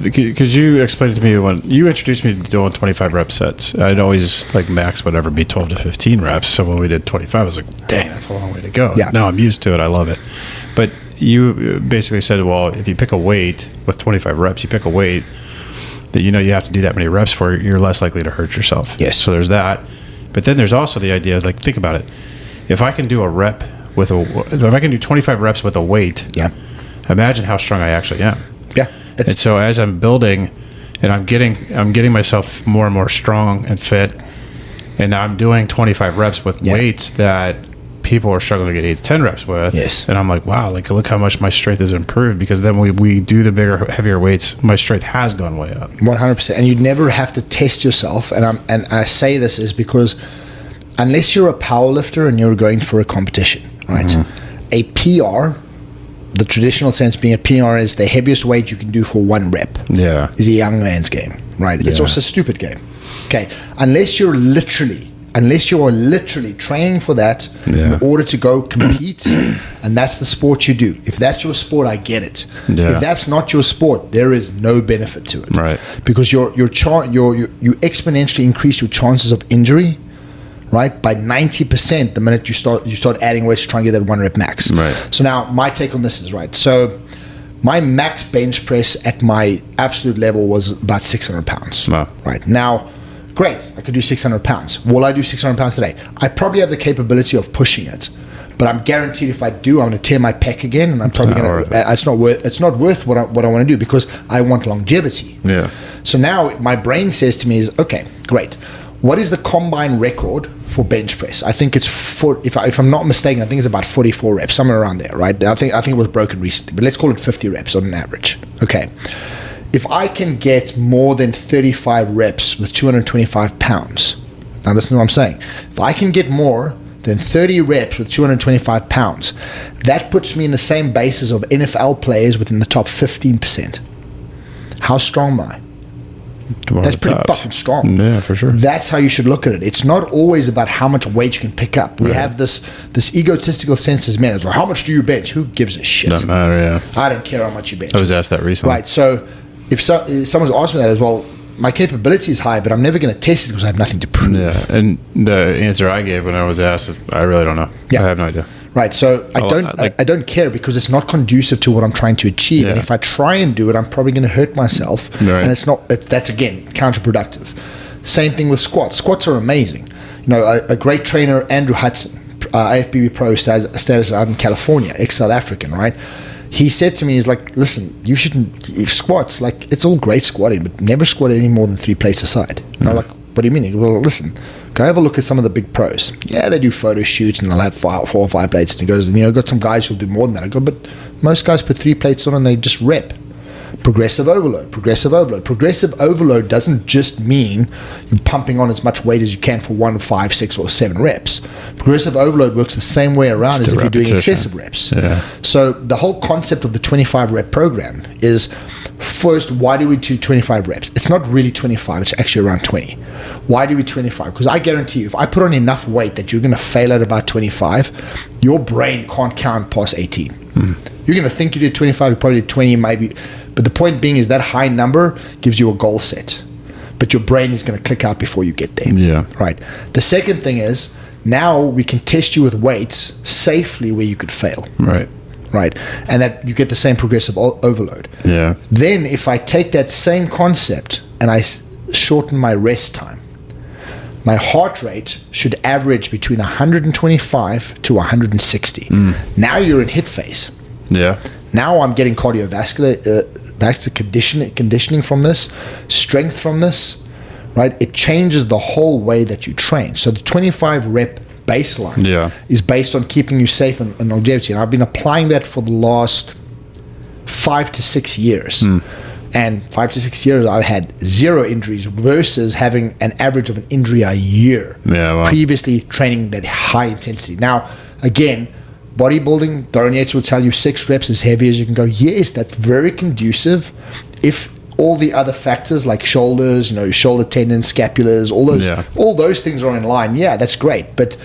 because you explained it to me when you introduced me to doing 25 rep sets. I'd always max would ever be 12 to 15 reps. So when we did 25, I was like, dang, that's a long way to go. Yeah. Now I'm used to it. I love it. But you basically said, well, if you pick a weight with 25 reps, you pick a weight that you have to do that many reps for, you're less likely to hurt yourself. Yes. So there's that. But then there's also the idea, think about it. If I can do if I can do 25 reps with a weight, imagine how strong I actually am. Yeah. And so as I'm building and I'm getting myself more and more strong and fit, and now I'm doing 25 reps with weights that people are struggling to get 8 to 10 reps with. Yes. And I'm like, wow, look how much my strength has improved, because then we do the bigger, heavier weights, my strength has gone way up. 100%. And you never have to test yourself. And I say this is because unless you're a power lifter and you're going for a competition, right? A PR, the traditional sense being a PR, is the heaviest weight you can do for 1 rep. Yeah. Is a young man's game, right? It's also a stupid game. Okay. Unless you are literally training for that in order to go compete, and that's the sport you do. If that's your sport, I get it. If that's not your sport, there is no benefit to it, right? Because you exponentially increase your chances of injury, right, by 90% the minute you start adding weights to try and get that 1 rep max. Right. So now my take on this is so my max bench press at my absolute level was about 600 pounds. Wow. Right now. Great, I could do 600 pounds. Will I do 600 pounds today? I probably have the capability of pushing it, but I'm guaranteed if I do, I'm going to tear my pec again, and I'm probably going to. It's not worth what I want to do, because I want longevity. Yeah. So now my brain says to me is, okay, great. What is the combine record for bench press? I think it's if I'm not mistaken, I think it's about 44 reps, somewhere around there, right? I think it was broken recently, but let's call it 50 reps on an average. Okay. If I can get more than 35 reps with 225 pounds, now listen to what I'm saying. If I can get more than 30 reps with 225 pounds, that puts me in the same basis of NFL players within the top 15%. How strong am I? That's pretty fucking strong. Yeah, for sure. That's how you should look at it. It's not always about how much weight you can pick up. We have this egotistical sense as men. It's like, how much do you bench? Who gives a shit? Doesn't matter, yeah. I don't care how much you bench. I was asked that recently. Right, so if someone's asked me that as well, my capability is high, but I'm never going to test it because I have nothing to prove. Yeah, and the answer I gave when I was asked is, I really don't know. Yeah. I have no idea. Right, so I don't care, because it's not conducive to what I'm trying to achieve. Yeah. And if I try and do it, I'm probably going to hurt myself. Right. And that's again counterproductive. Same thing with squats. Squats are amazing. A great trainer, Andrew Hudson, AFBB Pro status out in California, ex-South African, right? He said to me, he's like, listen, you shouldn't, if squats, it's all great squatting, but never squat any more than 3 plates aside. And I'm like, what do you mean? He goes, well, listen, go have a look at some of the big pros. Yeah, they do photo shoots and they'll have 4 or 5 plates. And he goes, got some guys who'll do more than that. I go, but most guys put 3 plates on and they just rep. Progressive overload. Progressive overload doesn't just mean you're pumping on as much weight as you can for 1, 5, 6, or 7 reps. Progressive overload works the same way around as if you're doing excessive reps. Yeah. So the whole concept of the 25 rep program is, first, why do we do 25 reps? It's not really 25, it's actually around 20. Why do we 25? Because I guarantee you, if I put on enough weight that you're going to fail at about 25, your brain can't count past 18. You're going to think you did 25, you probably did 20, maybe. But the point being is that high number gives you a goal set. But your brain is going to click out before you get there. Yeah. Right. The second thing is, now we can test you with weights safely where you could fail. Right. Right. And that you get the same progressive overload. Yeah. Then if I take that same concept and I shorten my rest time, my heart rate should average between 125 to 160. Now you're in HIIT phase. Yeah. Now I'm getting cardiovascular conditioning from this, strength from this, right? It changes the whole way that you train. So the 25 rep baseline is based on keeping you safe and longevity. And I've been applying that for the last 5 to 6 years. And 5 to 6 years, I've had 0 injuries versus having an average of an injury a year. Previously training that high intensity. Now, again, bodybuilding, Dorian Yates will tell you 6 reps as heavy as you can go. Yes, that's very conducive if all the other factors like shoulders, shoulder tendons, scapulars, all those things are in line. Yeah, that's great. But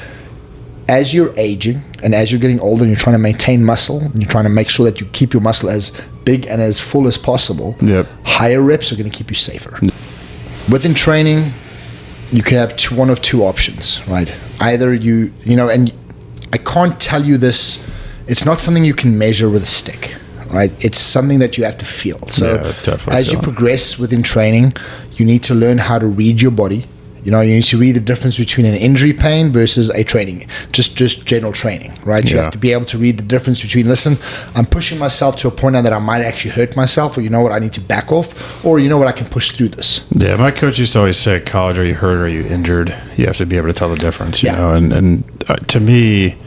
as you're aging and as you're getting older and you're trying to maintain muscle and you're trying to make sure that you keep your muscle as big and as full as possible, higher reps are going to keep you safer. Within training, you can have one of two options, right? Either and I can't tell you this, it's not something you can measure with a stick, right? It's something that you have to feel. So as you progress within training, you need to learn how to read your body. You need to read the difference between an injury pain versus a training, just general training, right? You have to be able to read the difference between, listen, I'm pushing myself to a point now that I might actually hurt myself, or I need to back off, or I can push through this. Yeah, my coach used to always say, college, are you hurt or are you injured? You have to be able to tell the difference, you know? And to me,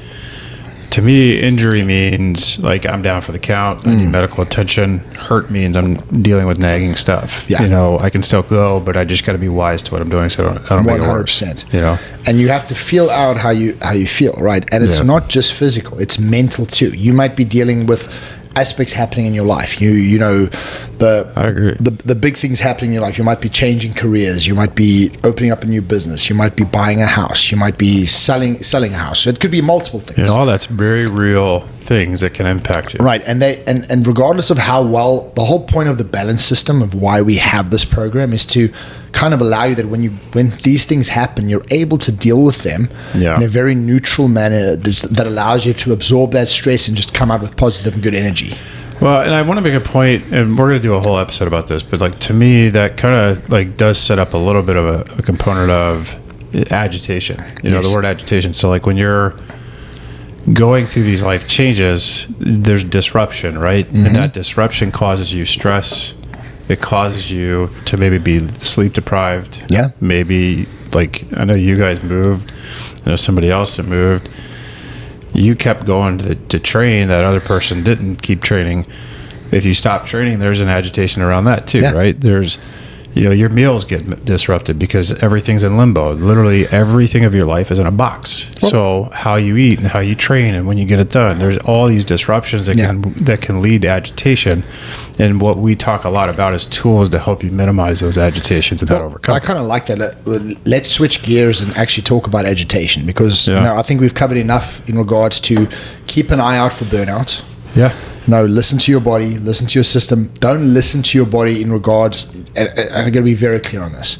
injury means like I'm down for the count. I need medical attention. Hurt means I'm dealing with nagging stuff. I can still go, but I just got to be wise to what I'm doing so I don't make it worse. 100%. And you have to feel out how you feel, right? And it's not just physical; it's mental too. You might be dealing with aspects happening in your life. I agree. The big things happening in your life. You might be changing careers. You might be opening up a new business. You might be buying a house. You might be selling a house. So it could be multiple things. All that's very real things that can impact you. Right. And regardless of how well, the whole point of the balance system of why we have this program is to kind of allow you that when these things happen, you're able to deal with them in a very neutral manner that allows you to absorb that stress and just come out with positive and good energy. Well, and I want to make a point, and we're going to do a whole episode about this, but to me, that kind of does set up a little bit of a component of agitation. The word agitation. So when you're going through these life changes, there's disruption, right? And that disruption causes you stress. It causes you to maybe be sleep deprived. Yeah. Maybe I know you guys moved. I know somebody else that moved. You kept going to train. That other person didn't keep training. If you stop training, there's an agitation around that too, right? There's, your meals get disrupted because everything's in limbo. Literally everything of your life is in a box. Well, so how you eat and how you train and when you get it done, there's all these disruptions that can lead to agitation. And what we talk a lot about is tools to help you minimize those agitations and overcome. I kind of like that. Let's switch gears and actually talk about agitation because I think we've covered enough in regards to keep an eye out for burnout. Yeah. Listen to your body, listen to your system. Don't listen to your body in regards, and I'm going to be very clear on this.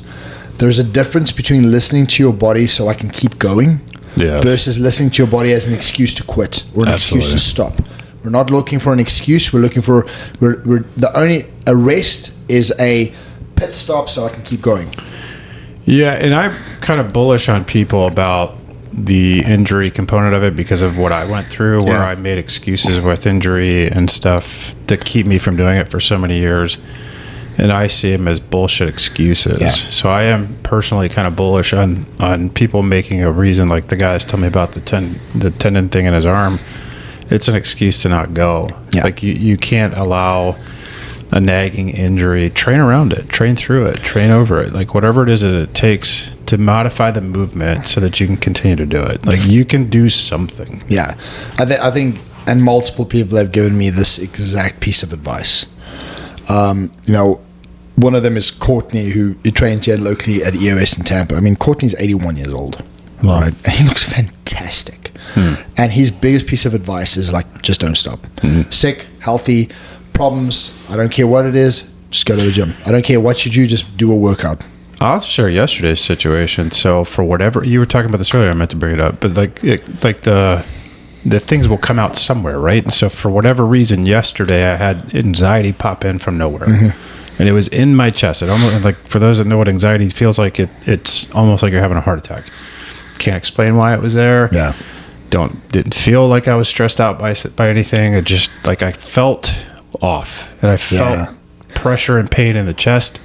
There's a difference between listening to your body so I can keep going versus listening to your body as an excuse to quit or an excuse to stop. We're not looking for an excuse. We're looking for, a rest is a pit stop so I can keep going. Yeah, and I'm kind of bullish on people about the injury component of it because of what I went through where I made excuses with injury and stuff to keep me from doing it for so many years, and I see them as bullshit excuses. So I am personally kind of bullish on people making a reason, like the guys tell me about the tendon thing in his arm. It's an excuse to not go. You can't allow a nagging injury, train around it, train through it, train over it. Like whatever it is that it takes to modify the movement so that you can continue to do it. Like you can do something. Yeah. I think, and multiple people have given me this exact piece of advice. One of them is Courtney, who trains here locally at EOS in Tampa. I mean, Courtney's 81 years old, right? And he looks fantastic. And his biggest piece of advice is like, just don't stop. Sick, healthy, problems, I don't care what it is, just go to the gym. I don't care what you do, just do a workout. I'll share yesterday's situation. So for whatever, you were talking about this earlier, I meant to bring it up, but the things will come out somewhere, right? And so for whatever reason, yesterday I had anxiety pop in from nowhere. And it was in my chest. It almost, like, for those that know what anxiety feels like, it's almost like you're having a heart attack. Can't explain why it was there. Yeah. Didn't feel like I was stressed out by anything. It just, like, I felt off, and I felt pressure and pain in the chest.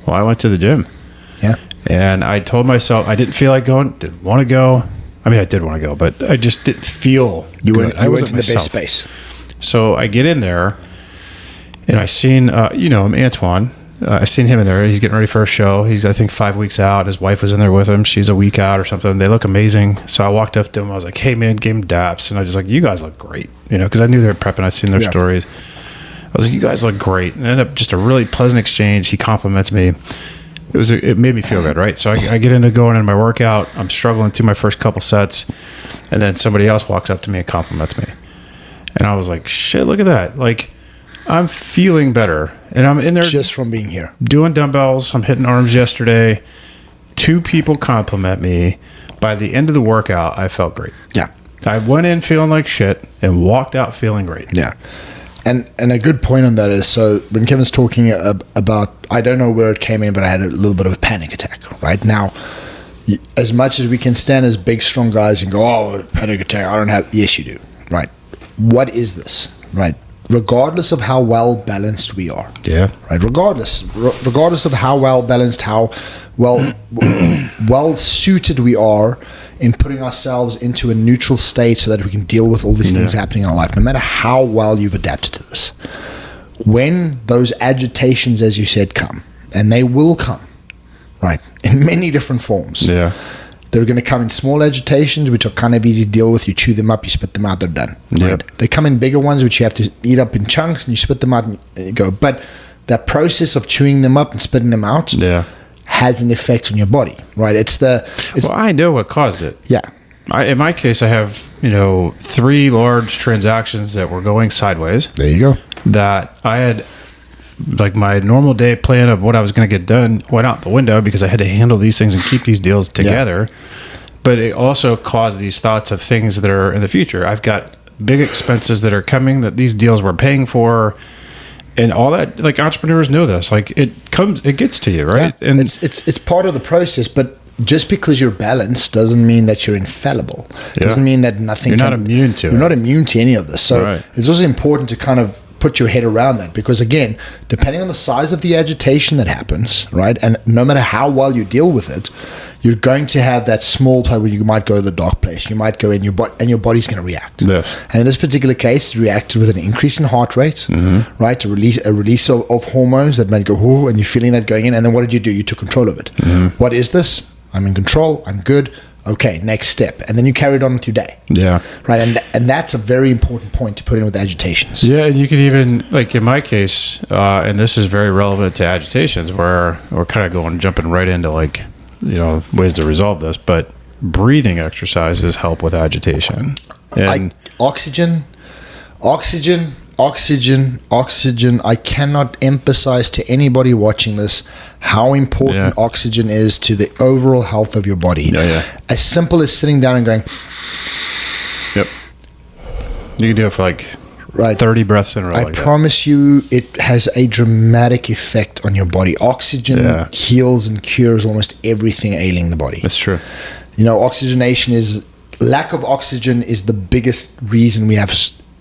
Well, I went to the gym. Yeah. And I told myself I didn't feel like going, didn't want to go. I mean, I did want to go, but I just didn't feel good. I went in the best space. So I get in there, and I seen, Antoine. I seen him in there. He's getting ready for a show. He's, I think, 5 weeks out. His wife was in there with him. She's a week out or something. They look amazing. So I walked up to him. I was like, hey, man, gave him daps. And I was just like, you guys look great. Because I knew they were prepping. I'd seen their stories. I was like, you guys look great. And it ended up just a really pleasant exchange. He compliments me. It made me feel good, right? So I get into going into my workout. I'm struggling through my first couple sets. And then somebody else walks up to me and compliments me. And I was like, shit, look at that. Like, I'm feeling better. And I'm in there just from being here. Doing dumbbells. I'm hitting arms yesterday. 2 people compliment me. By the end of the workout, I felt great. Yeah. I went in feeling like shit and walked out feeling great. Yeah. And a good point on that is, so when Kevin's talking about, I don't know where it came in, but I had a little bit of a panic attack. Right now, as much as we can stand as big, strong guys and go, oh, panic attack, I don't have, yes, you do. Right. What is this? Right. Regardless of how well balanced we are. Yeah. Right. Regardless of how well balanced, how well suited we are in putting ourselves into a neutral state so that we can deal with all these things happening in our life, no matter how well you've adapted to this. When those agitations, as you said, come, and they will come, right, in many different forms. Yeah. They're going to come in small agitations, which are kind of easy to deal with. You chew them up, you spit them out, they're done. Right? They come in bigger ones, which you have to eat up in chunks, and you spit them out and you go. But that process of chewing them up and spitting them out has an effect on your body, right? Well, I know what caused it. Yeah. In my case, I have, 3 large transactions that were going sideways. There you go. That I had, like, my normal day plan of what I was going to get done went out the window because I had to handle these things and keep these deals together. Yeah. But it also caused these thoughts of things that are in the future. I've got big expenses that are coming that these deals we're paying for, and all that. Like, entrepreneurs know this. Like, it gets to you, right? Yeah. And it's part of the process, but just because you're balanced doesn't mean that you're infallible. Doesn't mean that nothing. You're not immune to it. You're not immune to any of this. So it's also important to kind of put your head around that, because again, depending on the size of the agitation that happens, right, and no matter how well you deal with it, you're going to have that small time where you might go to the dark place. You might go in your body's going to react. Yes. And in this particular case, it reacted with an increase in heart rate, right? A release of hormones that might go, oh, and you're feeling that going in. And then what did you do? You took control of it. What is this? I'm in control. I'm good. Okay, next step. And then you carried on with your day. Yeah. Right. And that's a very important point to put in with agitations. Yeah. And you can even, like in my case, and this is very relevant to agitations, where we're kind of jumping right into ways to resolve this, but breathing exercises help with agitation. And oxygen. I cannot emphasize to anybody watching this how important oxygen is to the overall health of your body. As simple as sitting down and going, yep. You can do it for 30 breaths in a row. I promise you, it has a dramatic effect on your body. Oxygen heals and cures almost everything ailing the body. That's true. Lack of oxygen is the biggest reason we have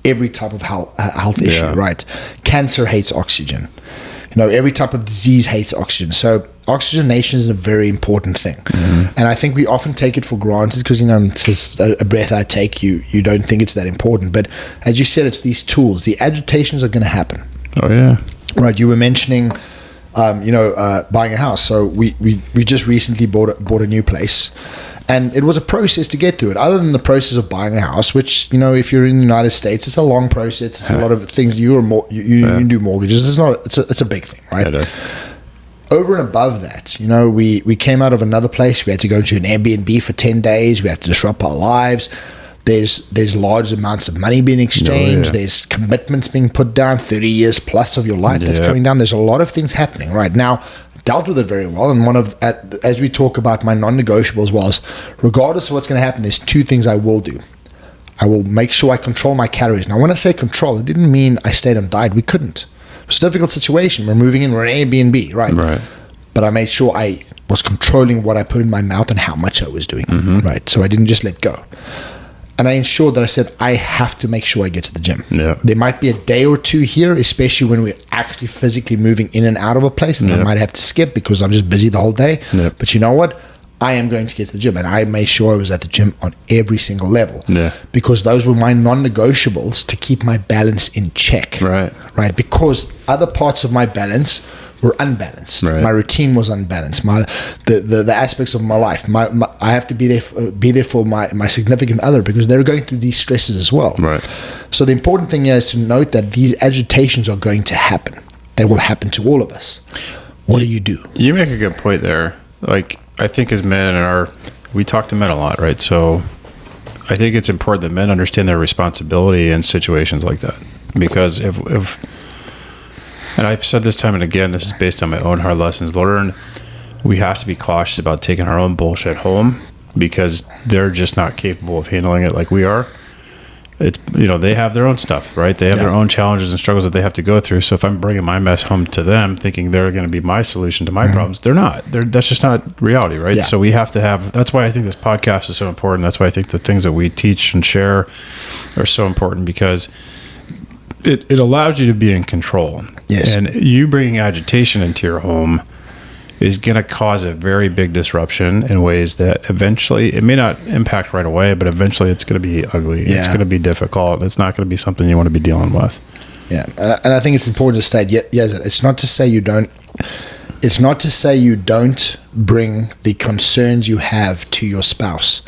every type of health issue, right? Cancer hates oxygen. Every type of disease hates oxygen. So oxygenation is a very important thing. And I think we often take it for granted because, this is a breath I take. You don't think it's that important. But as you said, it's these tools. The agitations are going to happen. Oh, yeah. Right, you were mentioning, buying a house. So we just recently bought a new place, and it was a process to get through it. Other than the process of buying a house, which if you're in the United States, it's a long process. It's a lot of things. You do mortgages. It's a big thing, right? It is. Over and above that, we came out of another place. We had to go to an Airbnb for 10 days. We had to disrupt our lives. There's large amounts of money being exchanged. There's commitments being put down, 30 years plus of your life that's coming down. There's a lot of things happening right now. Dealt with it very well. And as we talk about my non-negotiables was, regardless of what's going to happen, there's two things I will do. I will make sure I control my calories. Now, when I say control, it didn't mean I stayed on diet. We couldn't. It was a difficult situation. We're moving in. We're in Airbnb, right? Right. But I made sure I was controlling what I put in my mouth and how much I was doing, right? So I didn't just let go. And I ensured that I said, I have to make sure I get to the gym. Yeah. There might be a day or two here, especially when we're actually physically moving in and out of a place that I might have to skip because I'm just busy the whole day. Yeah. But you know what? I am going to get to the gym. And I made sure I was at the gym on every single level. Yeah. Because those were my non-negotiables to keep my balance in check. Right. Right. Because other parts of my balance were unbalanced. Right. My routine was unbalanced. The aspects of my life. I have to be there for my significant other because they're going through these stresses as well. Right. So the important thing here is to note that these agitations are going to happen. They will happen to all of us. What do you do? You make a good point there. Like, I think as men we talk to men a lot, right? So I think it's important that men understand their responsibility in situations like that. Because if and I've said this time and again, this is based on my own hard lessons learned, we have to be cautious about taking our own bullshit home because they're just not capable of handling it like we are. It's they have their own stuff, right? They have their own challenges and struggles that they have to go through. So if I'm bringing my mess home to them thinking they're going to be my solution to my problems, they're not. That's just not reality, right? Yeah. So we have to that's why I think this podcast is so important. That's why I think the things that we teach and share are so important because it allows you to be in control. Yes. And you bringing agitation into your home is going to cause a very big disruption in ways that eventually, it may not impact right away, but eventually it's going to be ugly. Yeah. It's going to be difficult. It's not going to be something you want to be dealing with. Yeah. And I think it's important to state, yes, it's not to say you don't bring the concerns you have to your spouse.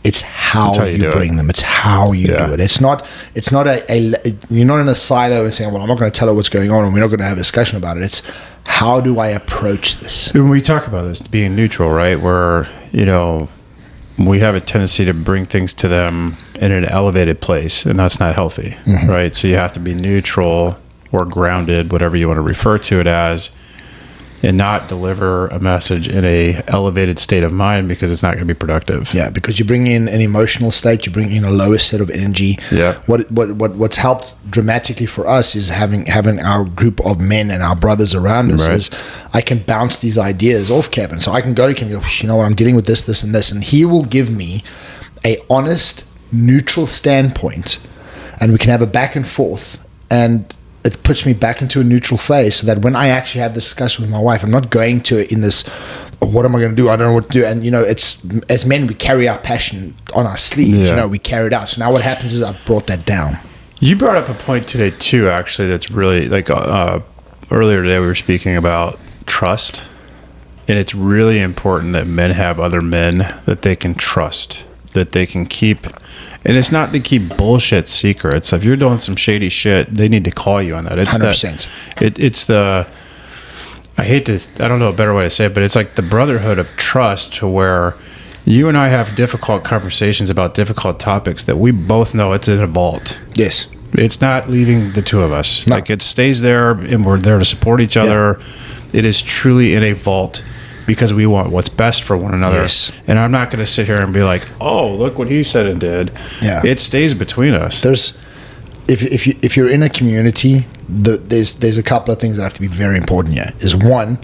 It's how you bring them. It's how you do it. It's not you're not in a silo and saying, well, I'm not going to tell her what's going on and we're not going to have a discussion about it. It's how do I approach this? When we talk about this, being neutral, right? Where, we have a tendency to bring things to them in an elevated place and that's not healthy, right? So you have to be neutral or grounded, whatever you want to refer to it as, and not deliver a message in a elevated state of mind because it's not going to be productive. Yeah, because you bring in an emotional state, you bring in a lower set of energy. Yeah. What's helped dramatically for us is having our group of men and our brothers around us. Is I can bounce these ideas off Kevin. So I can go to Kevin and go, you know what, I'm dealing with this, and this. And he will give me a honest, neutral standpoint. And we can have a back and forth. And it puts me back into a neutral phase so that when I actually have this discussion with my wife, I'm not going to it in this, what am I going to do? I don't know what to do. And, it's as men, we carry our passion on our sleeves. We carry it out. So now what happens is I've brought that down. You brought up a point today, too, actually, that's really, like earlier today we were speaking about trust. And it's really important that men have other men that they can trust, that they can keep. And it's not to keep bullshit secrets. If you're doing some shady shit, they need to call you on that. It's 100%. I don't know a better way to say it, but it's like the brotherhood of trust to where you and I have difficult conversations about difficult topics that we both know it's in a vault. Yes. It's not leaving the two of us. No. Like it stays there and we're there to support each other. It is truly in a vault because we want what's best for one another. Yes. And I'm not going to sit here and be like, oh, look what he said and did. Yeah. It stays between us. If you're in a community, there's a couple of things that have to be very important here. Is one,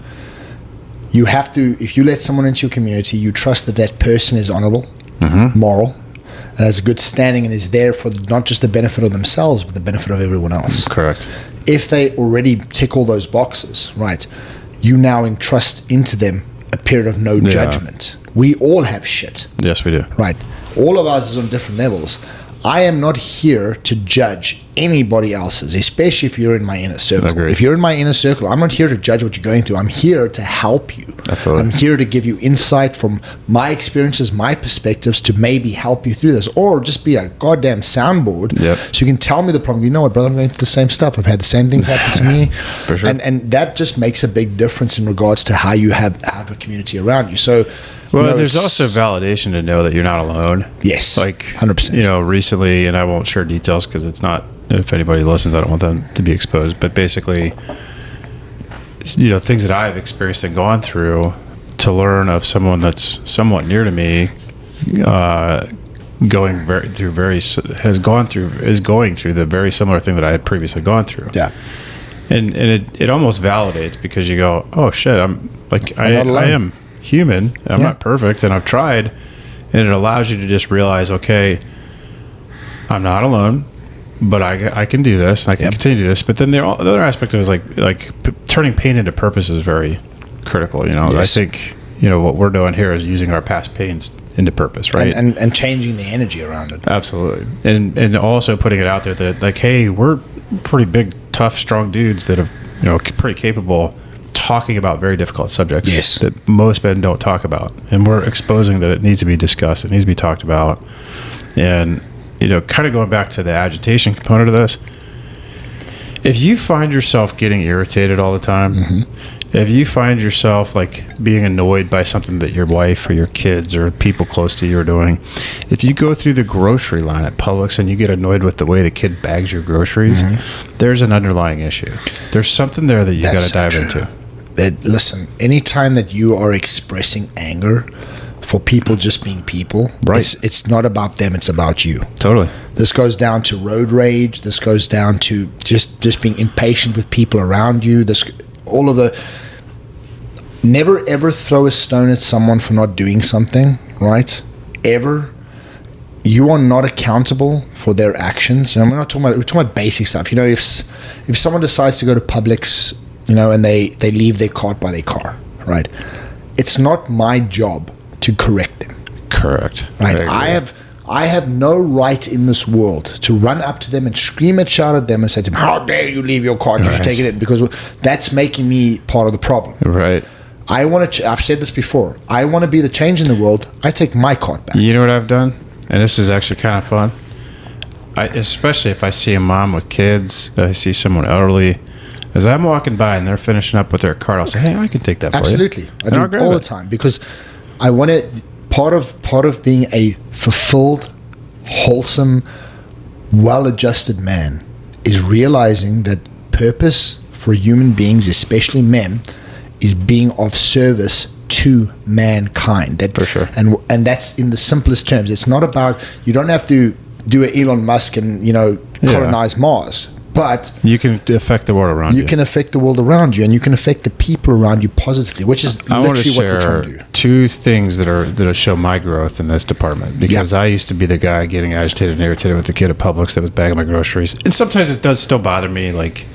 you have to, if you let someone into your community, you trust that person is honorable, moral, and has a good standing and is there for not just the benefit of themselves, but the benefit of everyone else. Correct. If they already tick all those boxes, right, you now entrust into them a period of no judgment. We all have shit. Yes, we do. Right. All of us is on different levels. I am not here to judge anybody else's, especially if you're in my inner circle. Agreed. If you're in my inner circle, I'm not here to judge what you're going through. I'm here to help you. Absolutely. I'm here to give you insight from my experiences, my perspectives, to maybe help you through this, or just be a goddamn soundboard. Yep. So you can tell me the problem. You know what, brother, I'm going through the same stuff. I've had the same things happen to me. For sure. And that just makes a big difference in regards to how you have a community around you. So, well, there's also validation to know that you're not alone. Yes. Like, 100%. Recently, and I won't share details because it's not, if anybody listens, I don't want them to be exposed. But basically, things that I've experienced and gone through, to learn of someone that's somewhat near to me, is going through the very similar thing that I had previously gone through. Yeah. And it almost validates, because you go, oh shit, I am human. I'm not perfect, and I've tried. And it allows you to just realize, okay, I'm not alone, but I can do this, and I can continue to do this. But then the other aspect of it is like turning pain into purpose is very critical. Yes. I think what we're doing here is using our past pains into purpose, right? And changing the energy around it. Absolutely. And also putting it out there that, like, hey, we're pretty big, tough, strong dudes that have, pretty capable, talking about very difficult subjects that most men don't talk about. And we're exposing that it needs to be discussed. It needs to be talked about. And, kind of going back to the agitation component of this, if you find yourself getting irritated all the time, if you find yourself being annoyed by something that your wife or your kids or people close to you are doing, if you go through the grocery line at Publix and you get annoyed with the way the kid bags your groceries, there's an underlying issue. There's something there that you got to dive into. Listen, anytime that you are expressing anger for people just being people, right, it's not about them, it's about you. Totally. This goes down to road rage. This goes down to just being impatient with people around you. Never ever throw a stone at someone for not doing something, right? Ever. You are not accountable for their actions. And we're talking about basic stuff. If someone decides to go to Publix, and they leave their cart by their car, right? It's not my job to correct them. Correct. Right. I have no right in this world to run up to them and scream and shout at them and say to them, how dare you leave your cart? You should take it in, because that's making me part of the problem. Right. I've said this before. I want to be the change in the world. I take my cart back. You know what I've done? And this is actually kind of fun. Especially if I see a mom with kids, I see someone elderly, as I'm walking by and they're finishing up with their cart, I'll say, hey, I can take that for you. Absolutely. I do it all the time, because I want it. Part of being a fulfilled, wholesome, well-adjusted man is realizing that purpose for human beings, especially men, is being of service to mankind. That, for sure. And that's in the simplest terms. It's not about, you don't have to do an Elon Musk and colonize Mars. But you can affect the world around you. You can affect the world around you, and you can affect the people around you positively, which is literally what we're trying to do. Two things that show my growth in this department, because I used to be the guy getting agitated and irritated with the kid at Publix that was bagging my groceries, and sometimes it does still bother me. Like,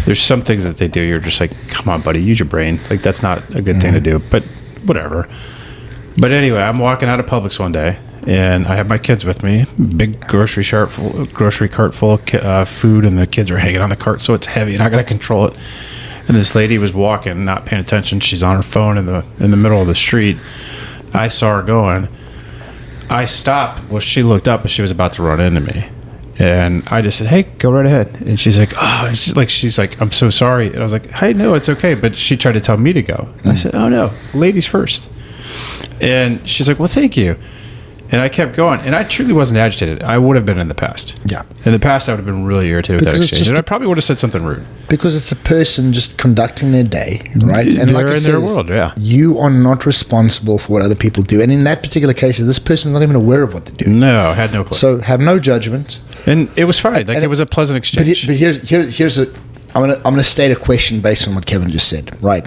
there's some things that they do, you're just like, come on, buddy, use your brain. Like, that's not a good thing to do, but whatever. But anyway, I'm walking out of Publix one day, and I have my kids with me. Big grocery cart full of food, and the kids are hanging on the cart, so it's heavy, and I got to control it. And this lady was walking, not paying attention. She's on her phone in the middle of the street. I saw her going. I stopped. Well, she looked up, and she was about to run into me. And I just said, hey, go right ahead. And she's like, oh, she's like, I'm so sorry. And I was like, hey, no, it's okay. But she tried to tell me to go. And I said, oh, no, ladies first. And she's like, well, thank you. And I kept going. And I truly wasn't agitated. I would have been in the past. Yeah. In the past, I would have been really irritated with that exchange. And I probably would have said something rude. Because it's a person just conducting their day, right? And they're in their world, yeah. You are not responsible for what other people do. And in that particular case, this person is not even aware of what they do. No, had no clue. So have no judgment. And it was fine. Like, it was a pleasant exchange. But here's I'm gonna state a question based on what Kevin just said. Right?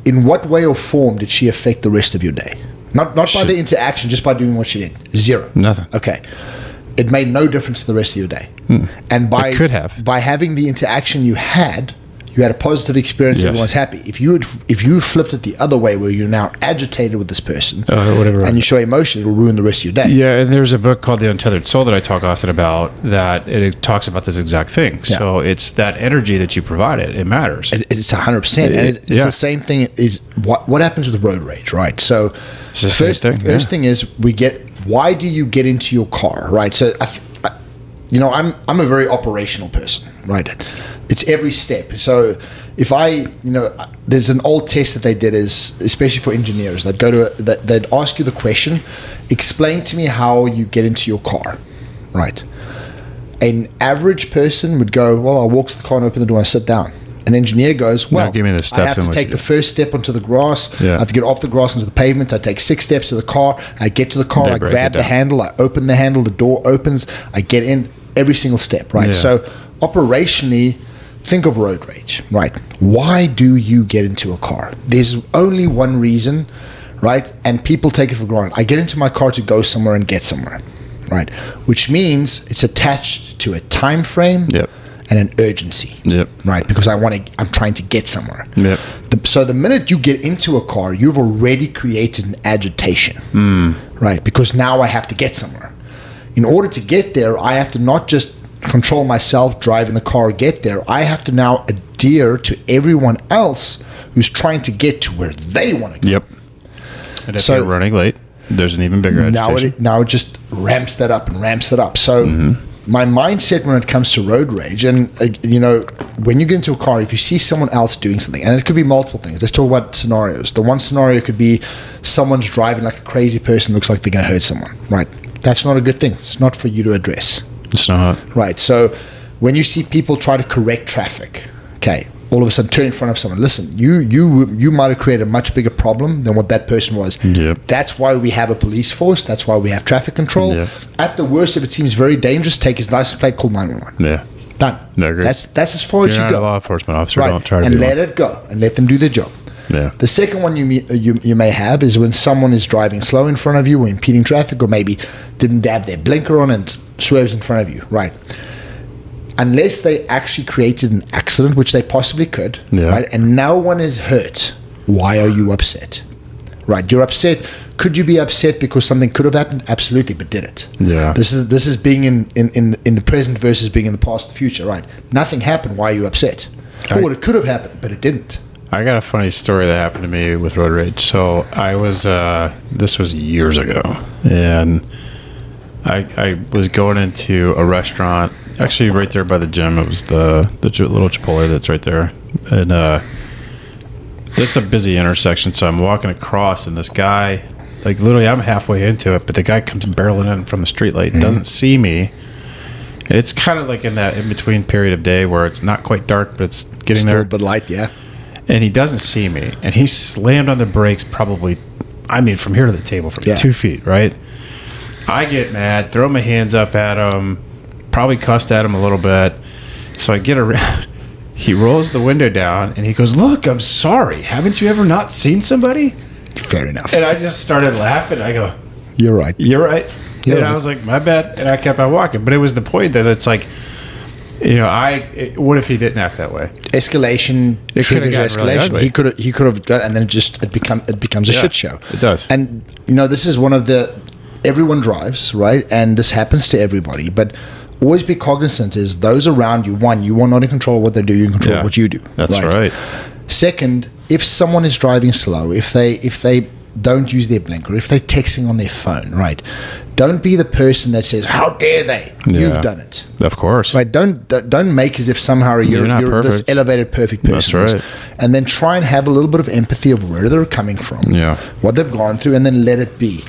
In what way or form did she affect the rest of your day? Not by the interaction, just by doing what she did. Zero. Nothing. Okay. It made no difference to the rest of your day. And it could have. By having the interaction you had, you had a positive experience, Yes. everyone's happy. If you flipped it the other way, where you're now agitated with this person, whatever, and you show emotion, it will ruin the rest of your day. Yeah, and there's a book called The Untethered Soul that I talk often about that it talks about this exact thing. Yeah. So it's that energy that you provide it matters. It's 100%. And it's the same thing is what happens with road rage, right? So It's the same thing, first thing is why do you get into your car, right? So, I'm a very operational person, right? It's every step. So if there's an old test that they did is, especially for engineers, they'd ask you the question, explain to me how you get into your car, right? An average person would go, well, I'll walk to the car and open the door and sit down. An engineer goes, well, give me the steps I have to take the first step onto the grass. Yeah. I have to get off the grass onto the pavement. I take 6 steps to the car. I get to the car. I grab the handle. I open the handle. The door opens. I get in every single step, right? Yeah. So operationally, think of road rage, right? Why do you get into a car? There's only one reason, right? And people take it for granted. I get into my car to go somewhere and get somewhere, right? Which means it's attached to a time frame. Yep. And an urgency, right? Because I'm trying to get somewhere. Yep. So the minute you get into a car, you've already created an agitation, right? Because now I have to get somewhere. In order to get there, I have to not just control myself, drive in the car, get there. I have to now adhere to everyone else who's trying to get to where they want to go. Yep. And if you're running late, there's an even bigger agitation. Now it just ramps that up. So my mindset when it comes to road rage, and when you get into a car, if you see someone else doing something, and it could be multiple things. Let's talk about scenarios. The one scenario could be someone's driving like a crazy person, looks like they're going to hurt someone, right? That's not a good thing. It's not for you to address. It's not. Right. So when you see people try to correct traffic, okay, all of a sudden turn in front of someone. Listen, you might have created a much bigger problem than what that person was. Yep. That's why we have a police force. That's why we have traffic control. Yep. At the worst, if it seems very dangerous, take his license plate, call 911. Yeah. Done. No, agree. That's as far as you You're go. not a law enforcement officer. Right. Don't try to and be let one. it go and let them do their job. Yeah. The second one you may have is when someone is driving slow in front of you or impeding traffic, or maybe didn't dab their blinker on and swerves in front of you. Right. Unless they actually created an accident, which they possibly could, right? And no one is hurt. Why are you upset? Right? You're upset. Could you be upset because something could have happened? Absolutely, but did it? Yeah. This is being in the present versus being in the past and future, right? Nothing happened. Why are you upset? Or it could have happened, but it didn't. I got a funny story that happened to me with road rage. So I was, this was years ago, and I was going into a restaurant, actually right there by the gym. It was the little Chipotle that's right there. And it's a busy intersection, so I'm walking across, and this guy, like literally I'm halfway into it, but the guy comes barreling in from the streetlight, doesn't see me. It's kind of like in that in-between period of day where it's not quite dark, but it's getting Still there. but light, yeah. And he doesn't see me. And he slammed on the brakes probably, from here to the table, from 2 feet, right? I get mad, throw my hands up at him, probably cussed at him a little bit. So I get around. He rolls the window down, and he goes, "Look, I'm sorry. Haven't you ever not seen somebody?" Fair enough. And I just started laughing. I go, You're right. "You're right." You're and right. I was like, "My bad." And I kept on walking. But it was the point that it's like, what if he didn't act that way? Escalation triggers gotten really escalation. ugly. He could have done, and then it becomes a shit show. It does. And this is one of everyone drives, right? And this happens to everybody. But always be cognizant is those around you. One, you are not in control of what they do. You control what you do. That's right. Second, if someone is driving slow, if they don't use their blinker, if they're texting on their phone, right? Don't be the person that says, "How dare they?" Yeah. You've done it. Of course. Right, don't make as if somehow you're this elevated perfect person. That's right. And then try and have a little bit of empathy of where they're coming from, what they've gone through, and then let it be.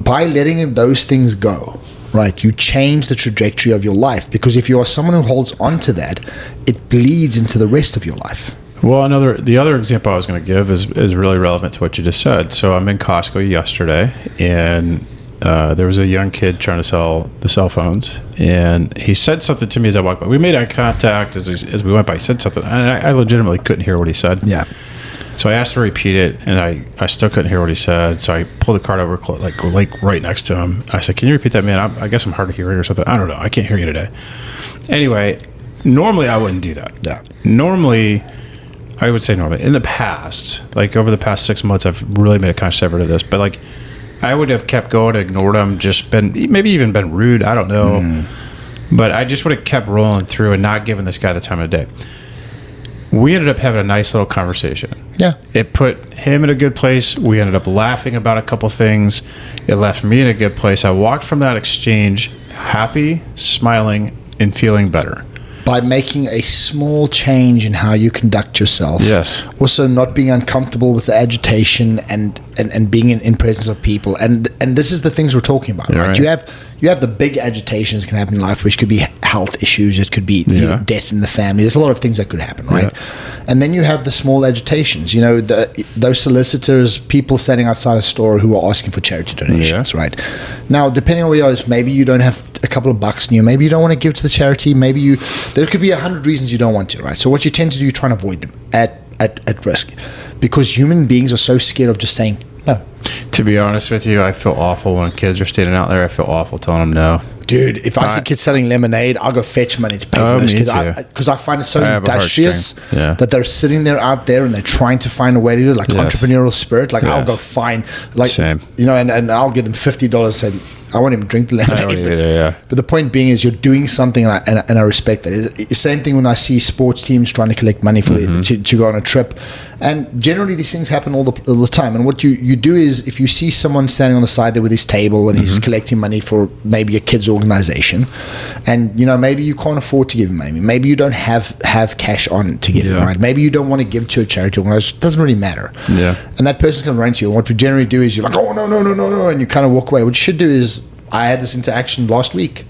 By letting those things go, right, you change the trajectory of your life, because if you are someone who holds on to that, it bleeds into the rest of your life. Well, the other example I was going to give is really relevant to what you just said. So I'm in Costco yesterday, and there was a young kid trying to sell the cell phones, and he said something to me as I walked by. We made eye contact as we went by. He said something, and I legitimately couldn't hear what he said. Yeah. So I asked him to repeat it, and I still couldn't hear what he said. So I pulled the cart over, like right next to him. I said, "Can you repeat that, man? I guess I'm hard of hearing or something. I don't know. I can't hear you today." Anyway, normally I wouldn't do that. Yeah. normally, I would say normally, in the past, like over the past 6 months, I've really made a conscious effort of this, but like I would have kept going, ignored them, just maybe even been rude, I don't know. But I just would have kept rolling through and not giving this guy the time of day. We ended up having a nice little conversation. Yeah. It put him in a good place. We ended up laughing about a couple things. It left me in a good place. I walked from that exchange happy, smiling, and feeling better. By making a small change in how you conduct yourself. Yes. Also not being uncomfortable with the agitation and being in presence of people. And this is the things we're talking about, right? You have the big agitations that can happen in life, which could be health issues. It could be death in the family. There's a lot of things that could happen, right? Yeah. And then you have the small agitations. You know, those solicitors, people standing outside a store who are asking for charity donations, right? Now, depending on where you are, maybe you don't have a couple of bucks in you. Maybe you don't want to give to the charity. Maybe there could be 100 reasons you don't want to, right? So what you tend to do, you try and avoid them at risk, because human beings are so scared of just saying no. To be honest with you, I feel awful when kids are standing out there. I feel awful telling them no. Dude, if I see kids selling lemonade, I'll go fetch money to pay for those kids. Because I find it so industrious that they're sitting there out there and they're trying to find a way to do it, like entrepreneurial spirit. Like I'll go find, like, you know, and I'll give them $50 and I won't even drink the lemonade. But the point being is you're doing something, and I respect that. It's the same thing when I see sports teams trying to collect money for to go on a trip. And generally these things happen all the time. And what you do is, if you see someone standing on the side there with his table and he's collecting money for maybe a kid's organization, and you know, maybe you can't afford to give him money, maybe you don't have cash on to give him, right? Maybe you don't want to give to a charity organization. It doesn't really matter. And that person's going to run to you, and what we generally do is you're like, oh no, and you kind of walk away. What you should do is, I had this interaction last week.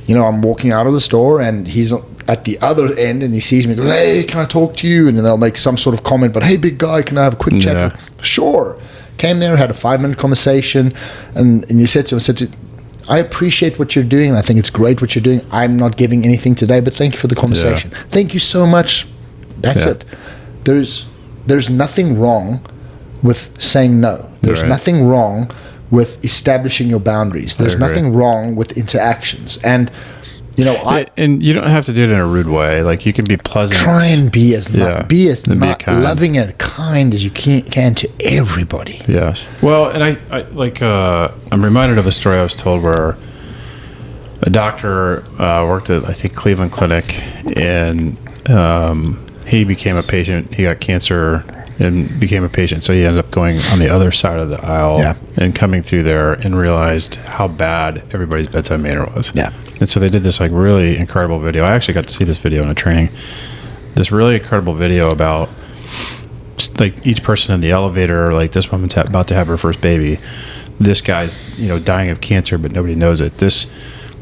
You know, I'm walking out of the store and he's at the other end and he sees me and goes, hey, can I talk to you? And then they'll make some sort of comment, but hey, big guy, can I have a quick chat? Sure. Came there, had a 5-minute conversation, and you said to him, I appreciate what you're doing, and I think it's great what you're doing. I'm not giving anything today, but thank you for the conversation. Thank you so much. That's it. There's nothing wrong with saying no. There's nothing wrong with establishing your boundaries. There's nothing wrong with interactions. And you know, and you don't have to do it in a rude way. Like, you can be pleasant. Try and be as loving and kind as you can to everybody. Yes. Well, and I like I'm reminded of a story I was told where a doctor worked at, I think, Cleveland Clinic, and he became a patient. He got cancer and became a patient, so he ended up going on the other side of the aisle and coming through there and realized how bad everybody's bedside manner was. And so they did this like really incredible video. I actually got to see this video in a training. This really incredible video about like each person in the elevator. Like, this woman's about to have her first baby. This guy's, you know, dying of cancer, but nobody knows it. This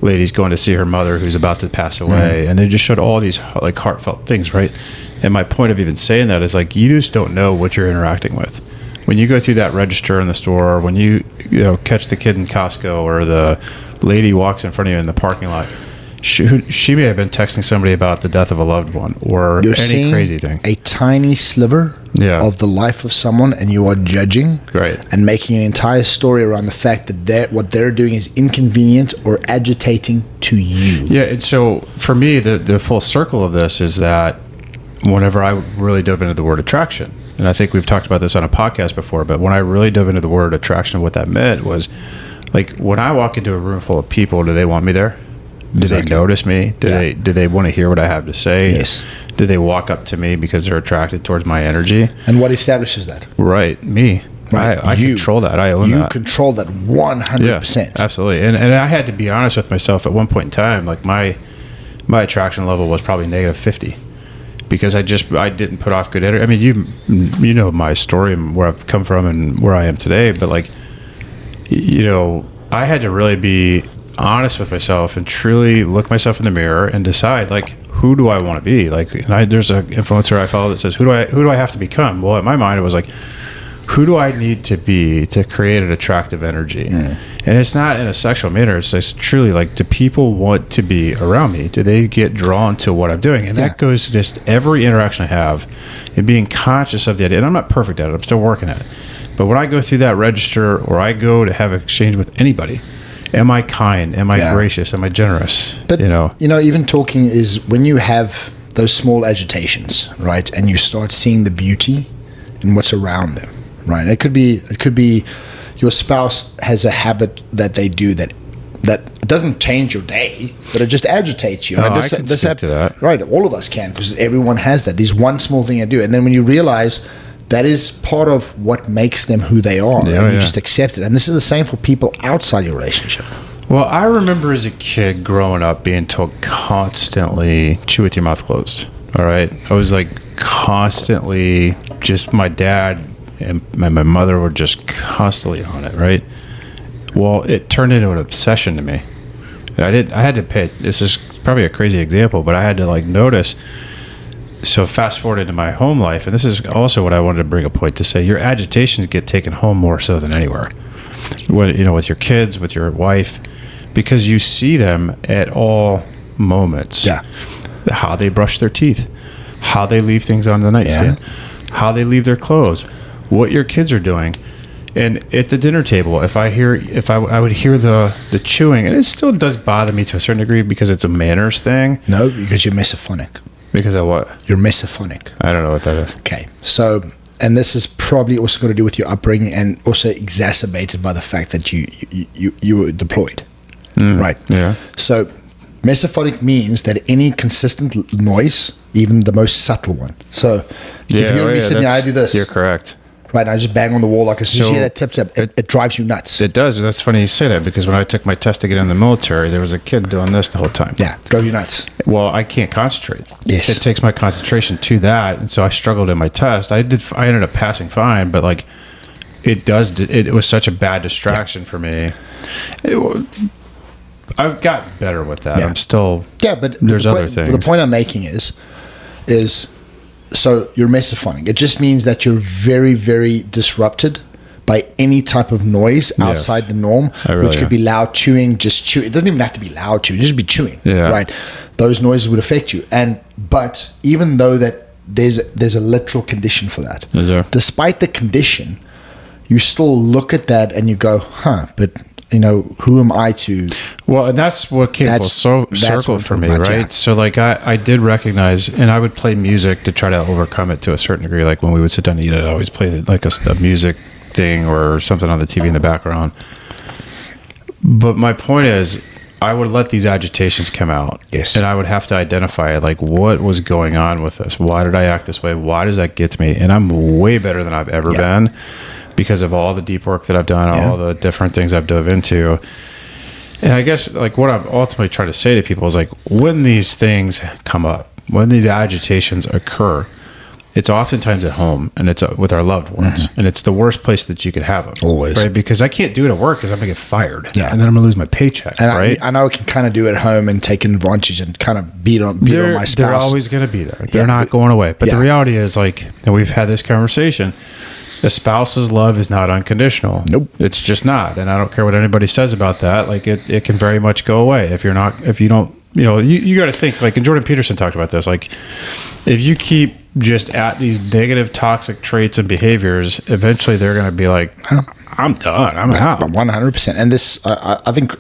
lady's going to see her mother who's about to pass away. And they just showed all these like heartfelt things, right? And my point of even saying that is, like, you just don't know what you're interacting with. When you go through that register in the store, when you catch the kid in Costco, or the lady walks in front of you in the parking lot, she may have been texting somebody about the death of a loved one, or any crazy thing. A tiny sliver of the life of someone, and you are judging and making an entire story around the fact that what they're doing is inconvenient or agitating to you. Yeah, and so for me, the full circle of this is that whenever I really dove into the word attraction, and I think we've talked about this on a podcast before, but when I really dove into the word attraction, what that meant was, like, when I walk into a room full of people, do they want me there? Do they notice me? Do they want to hear what I have to say? Yes. Do they walk up to me because they're attracted towards my energy? And what establishes that? Right, me. Right. I control that. I own that. You control that 100%. Yeah, absolutely. And I had to be honest with myself at one point in time. Like, my attraction level was probably -50. Because I didn't put off good energy. I mean, you know my story and where I've come from and where I am today. But, like, you know, I had to really be honest with myself and truly look myself in the mirror and decide, like, who do I want to be? Like, and there's an influencer I follow that says, who do I have to become? Well, in my mind, it was like, who do I need to be to create an attractive energy? And it's not in a sexual manner. It's just truly like, do people want to be around me? Do they get drawn to what I'm doing? And that goes to just every interaction I have, and being conscious of the idea. And I'm not perfect at it. I'm still working at it. But when I go through that register, or I go to have an exchange with anybody, am I kind? Am I gracious? Am I generous? But, you know, even talking is when you have those small agitations, right? And you start seeing the beauty in what's around them, right? It could be your spouse has a habit that they do that doesn't change your day, but it just agitates you. I can speak to that. Right, all of us can, because everyone has that. There's one small thing I do, and then when you realize that is part of what makes them who they are, and you just accept it. And this is the same for people outside your relationship. Well, I remember as a kid growing up being told constantly, chew with your mouth closed. All right. I was like constantly, just my dad and my mother were just constantly on it. Right. Well, it turned into an obsession to me. I had to pay. This is probably a crazy example, but I had to like notice. So fast forward into my home life, and this is also what I wanted to bring a point to say: your agitations get taken home more so than anywhere. When, with your kids, with your wife, because you see them at all moments. Yeah. How they brush their teeth, how they leave things on the nightstand, how they leave their clothes, what your kids are doing. And at the dinner table, I would hear the chewing, and it still does bother me to a certain degree because it's a manners thing. No, because you're mesophonic. Because of what? You're mesophonic. I don't know what that is. Okay, so, and this is probably also got to do with your upbringing, and also exacerbated by the fact that you were deployed, right? Yeah. So, mesophonic means that any consistent noise, even the most subtle one. So, if you're me sitting here, I do this. You're correct. Right, I just bang on the wall like as soon as you hear that tip, it drives you nuts. It does. That's funny you say that, because when I took my test to get in the military, there was a kid doing this the whole time. Yeah, drove you nuts. Well, I can't concentrate. Yes. It takes my concentration to that, and so I struggled in my test. I ended up passing fine, but like it was such a bad distraction for me. I've gotten better with that. I'm still but there's other things. The point I'm making is so you're mesophonic. It just means that you're very, very disrupted by any type of noise outside the norm, which could be loud chewing, just chew. It doesn't even have to be loud chewing, just be chewing, right? Those noises would affect you. But even though that there's a literal condition for that, is there? Despite the condition, you still look at that and you go, but who am I to? Well, and that's what came full circle for me, right? Yeah. So like I did recognize, and I would play music to try to overcome it to a certain degree. Like when we would sit down to eat, I'd always play like a music thing or something on the TV in the background. But my point is, I would let these agitations come out. Yes. And I would have to identify like what was going on with this. Why did I act this way? Why does that get to me? And I'm way better than I've ever been, because of all the deep work that I've done, all the different things I've dove into. And I guess like what I'm ultimately trying to say to people is like, when these things come up, when these agitations occur, it's oftentimes at home, and it's with our loved ones. And it's the worst place that you could have them. Always. Right? Because I can't do it at work because I'm going to get fired. Yeah. And then I'm going to lose my paycheck. And right? I know I can kind of do it at home and take advantage and kind of beat on my spouse. They're always going to be there. They're not going away. But the reality is, like, and we've had this conversation, a spouse's love is not unconditional. Nope. It's just not. And I don't care what anybody says about that. Like it can very much go away if you don't, you got to think, like, and Jordan Peterson talked about this, like if you keep just at these negative toxic traits and behaviors, eventually they're going to be like, I'm done. I'm out. 100%. And this, I think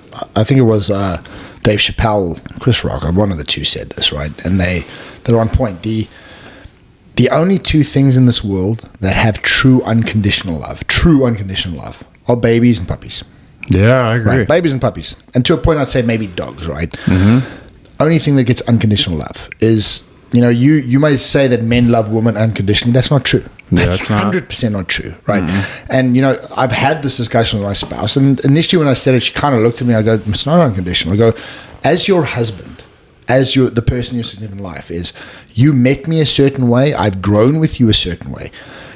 it was Dave Chappelle, Chris Rock, one of the two said this, right? And they're on point. The only two things in this world that have true unconditional love are babies and puppies. Yeah, I agree. Right? Babies and puppies. And to a point, I'd say maybe dogs, right? Mm-hmm. Only thing that gets unconditional love is, you might say that men love women unconditionally. That's not true. That's 100% not true, right? Mm-hmm. And, I've had this discussion with my spouse, and initially when I said it, she kind of looked at me, I go, it's not unconditional. I go, as your husband, as the person you're sitting in life is, you met me a certain way, I've grown with you a certain way.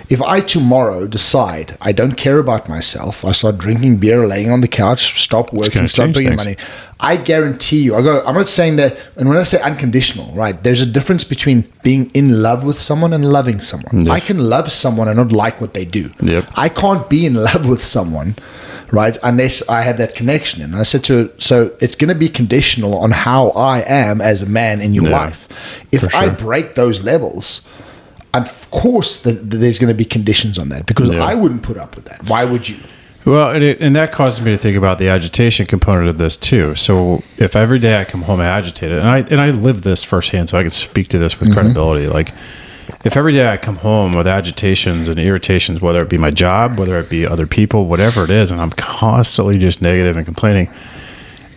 If I tomorrow decide I don't care about myself, I start drinking beer, laying on the couch, stop working, start bringing money, I guarantee you, I'm not saying that, and when I say unconditional, right, there's a difference between being in love with someone and loving someone. Yes. I can love someone and not like what they do. Yep. I can't be in love with someone, right, unless I have that connection. And I said to her, so it's going to be conditional on how I am as a man in your life. If I break those levels, of course there's going to be conditions on that, because I wouldn't put up with that. Why would you? Well, and that causes me to think about the agitation component of this too. So if every day I come home agitated, and I live this firsthand, so I can speak to this with credibility. Like, if every day I come home with agitations and irritations, whether it be my job, whether it be other people, whatever it is, and I'm constantly just negative and complaining,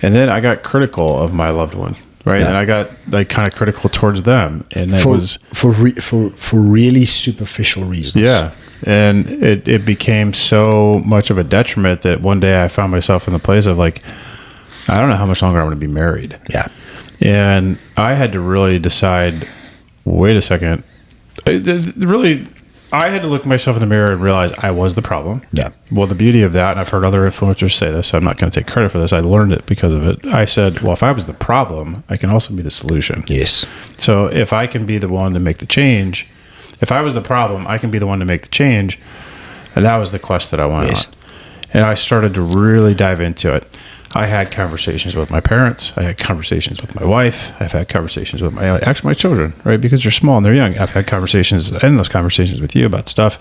and then I got critical of my loved one, right? Yeah. And I got like kind of critical towards them, and that was for really superficial reasons. Yeah. And it became so much of a detriment that one day I found myself in the place of like, I don't know how much longer I'm going to be married. Yeah. And I had to really decide, wait a second. I had to look myself in the mirror and realize I was the problem. Yeah. Well, the beauty of that, and I've heard other influencers say this, so I'm not going to take credit for this. I learned it because of it. I said, well, if I was the problem, I can also be the solution. Yes. So if I can be the one to make the change, if I was the problem, I can be the one to make the change. And that was the quest that I went on. And I started to really dive into it. I had conversations with my parents. I had conversations with my wife. I've had conversations with my children, right? Because they're small and they're young. I've had endless conversations with you about stuff.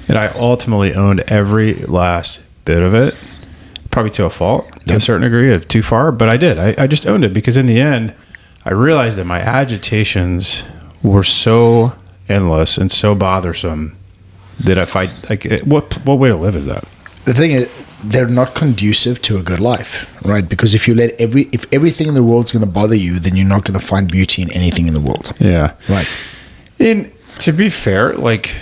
And I ultimately owned every last bit of it, probably to a fault, to a certain degree, of too far. But I did. I just owned it because in the end, I realized that my agitations were so endless and so bothersome that if I what way to live is that? The thing is, they're not conducive to a good life, right? Because if everything in the world's going to bother you, then you're not going to find beauty in anything in the world. Yeah, right. And to be fair, like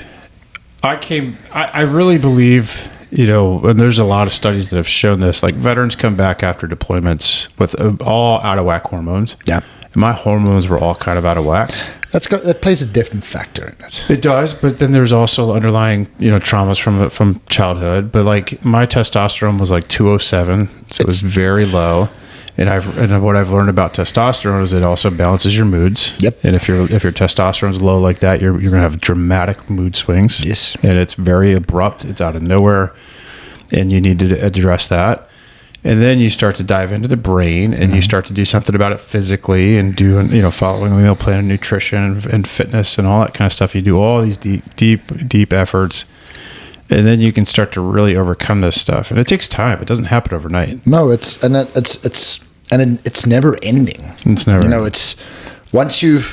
I really believe, and there's a lot of studies that have shown this. Like, veterans come back after deployments with all out of whack hormones. Yeah. My hormones were all kind of out of whack. That plays a different factor in it. It does, but then there's also underlying, traumas from childhood. But like, my testosterone was like 207, so it was very low. And what I've learned about testosterone is it also balances your moods. Yep. And if your testosterone's low like that, you're going to have dramatic mood swings. Yes. And it's very abrupt. It's out of nowhere, and you need to address that. And then you start to dive into the brain, and you start to do something about it physically, and following a meal plan and nutrition and fitness and all that kind of stuff. You do all these deep efforts, and then you can start to really overcome this stuff. And it takes time. It doesn't happen overnight. No, it's never ending. It's never ending. It's once you've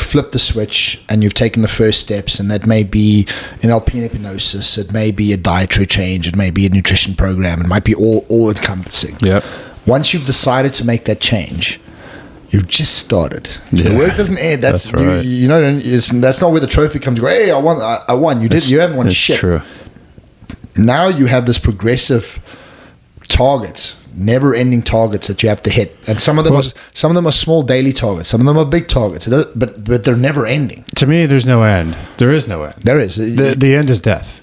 flipped the switch and you've taken the first steps, and that may be an alpine hypnosis, it may be a dietary change, it may be a nutrition program, it might be all encompassing. Yep. Once you've decided to make that change, you've just started. Yeah. The work doesn't end. That's right. That's not where the trophy comes. Go, hey, I won. You haven't won shit. True. Now you have this progressive targets, never-ending targets that you have to hit, and some of them are small daily targets, some of them are big targets, but they're never-ending. To me, there's no end. There is no end. There is. The end is death.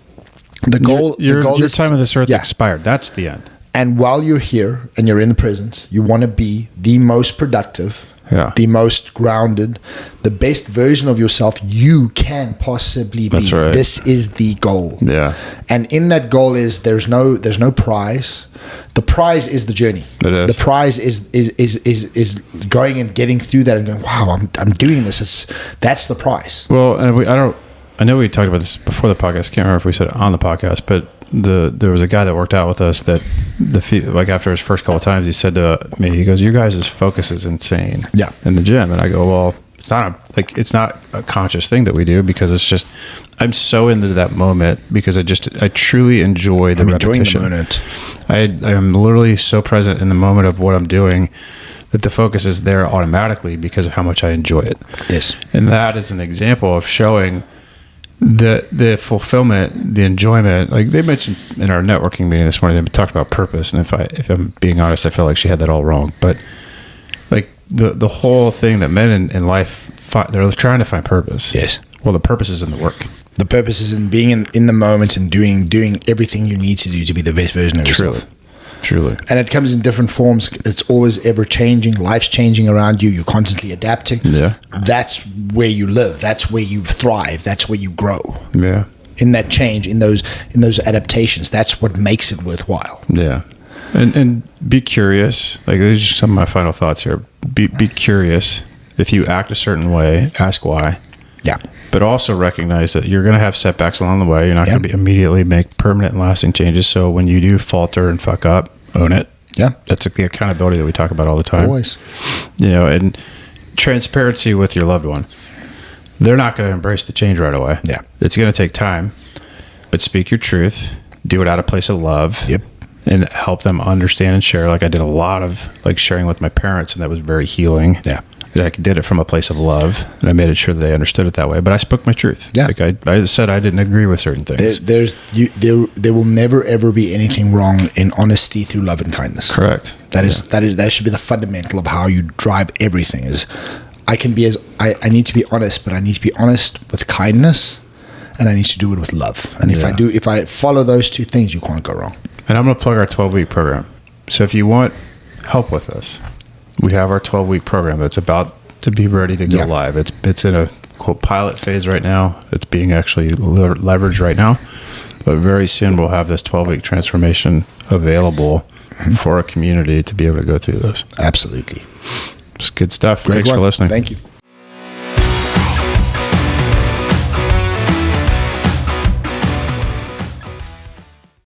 The goal. Your is time on this earth expired. That's the end. And while you're here and you're in the present, you want to be the most productive, the most grounded, the best version of yourself you can possibly be. That's right. This is the goal. Yeah. And in that goal there's no prize. The prize is the journey. It is. The prize is going and getting through that and going, wow, I'm doing this. That's the prize. Well, and I know we talked about this before the podcast. I can't remember if we said it on the podcast, but there was a guy that worked out with us that after his first couple of times, he said to me, he goes, "You guys' focus is insane." Yeah. In the gym, and I go, "Well, it's not a conscious thing that we do, because it's just I'm so into that moment because I truly enjoy the repetition. Enjoying the moment. I am literally so present in the moment of what I'm doing that the focus is there automatically because of how much I enjoy it. Yes. And that is an example of showing the fulfillment, the enjoyment. Like they mentioned in our networking meeting this morning, they talked about purpose, and if I'm being honest, I felt like she had that all wrong. But like the whole thing that men in life they're trying to find purpose. Yes. Well, the purpose is in the work. The purpose is in being in the moment and doing everything you need to do to be the best version of yourself. Truly. And it comes in different forms. It's always ever changing. Life's changing around you. You're constantly adapting. Yeah. That's where you live. That's where you thrive. That's where you grow. Yeah. In that change, in those adaptations, that's what makes it worthwhile. Yeah. And be curious. Like, there's just some of my final thoughts here. Be curious. If you act a certain way, ask why. Yeah. But also recognize that you're going to have setbacks along the way. You're not going to immediately make permanent and lasting changes. So when you do falter and fuck up, own it. Yeah. That's the accountability that we talk about all the time. Always. And transparency with your loved one. They're not going to embrace the change right away. Yeah. It's going to take time, but speak your truth. Do it out of a place of love. Yep. And help them understand and share. Like I did a lot of sharing with my parents, and that was very healing. Yeah. I did it from a place of love, and I made it sure that they understood it that way. But I spoke my truth. Yeah. Like I said, I didn't agree with certain things. There will never ever be anything wrong in honesty through love and kindness. Correct. That should be the fundamental of how you drive everything. Is I need to be honest, but I need to be honest with kindness, and I need to do it with love. And if I follow those two things, you can't go wrong. And I'm going to plug our 12-week program. So if you want help with this, we have our 12-week program that's about to be ready to go live. It's in a quote pilot phase right now. It's being actually leveraged right now. But very soon we'll have this 12-week transformation available for a community to be able to go through this. Absolutely. It's good stuff. Great Thanks for listening. Thank you.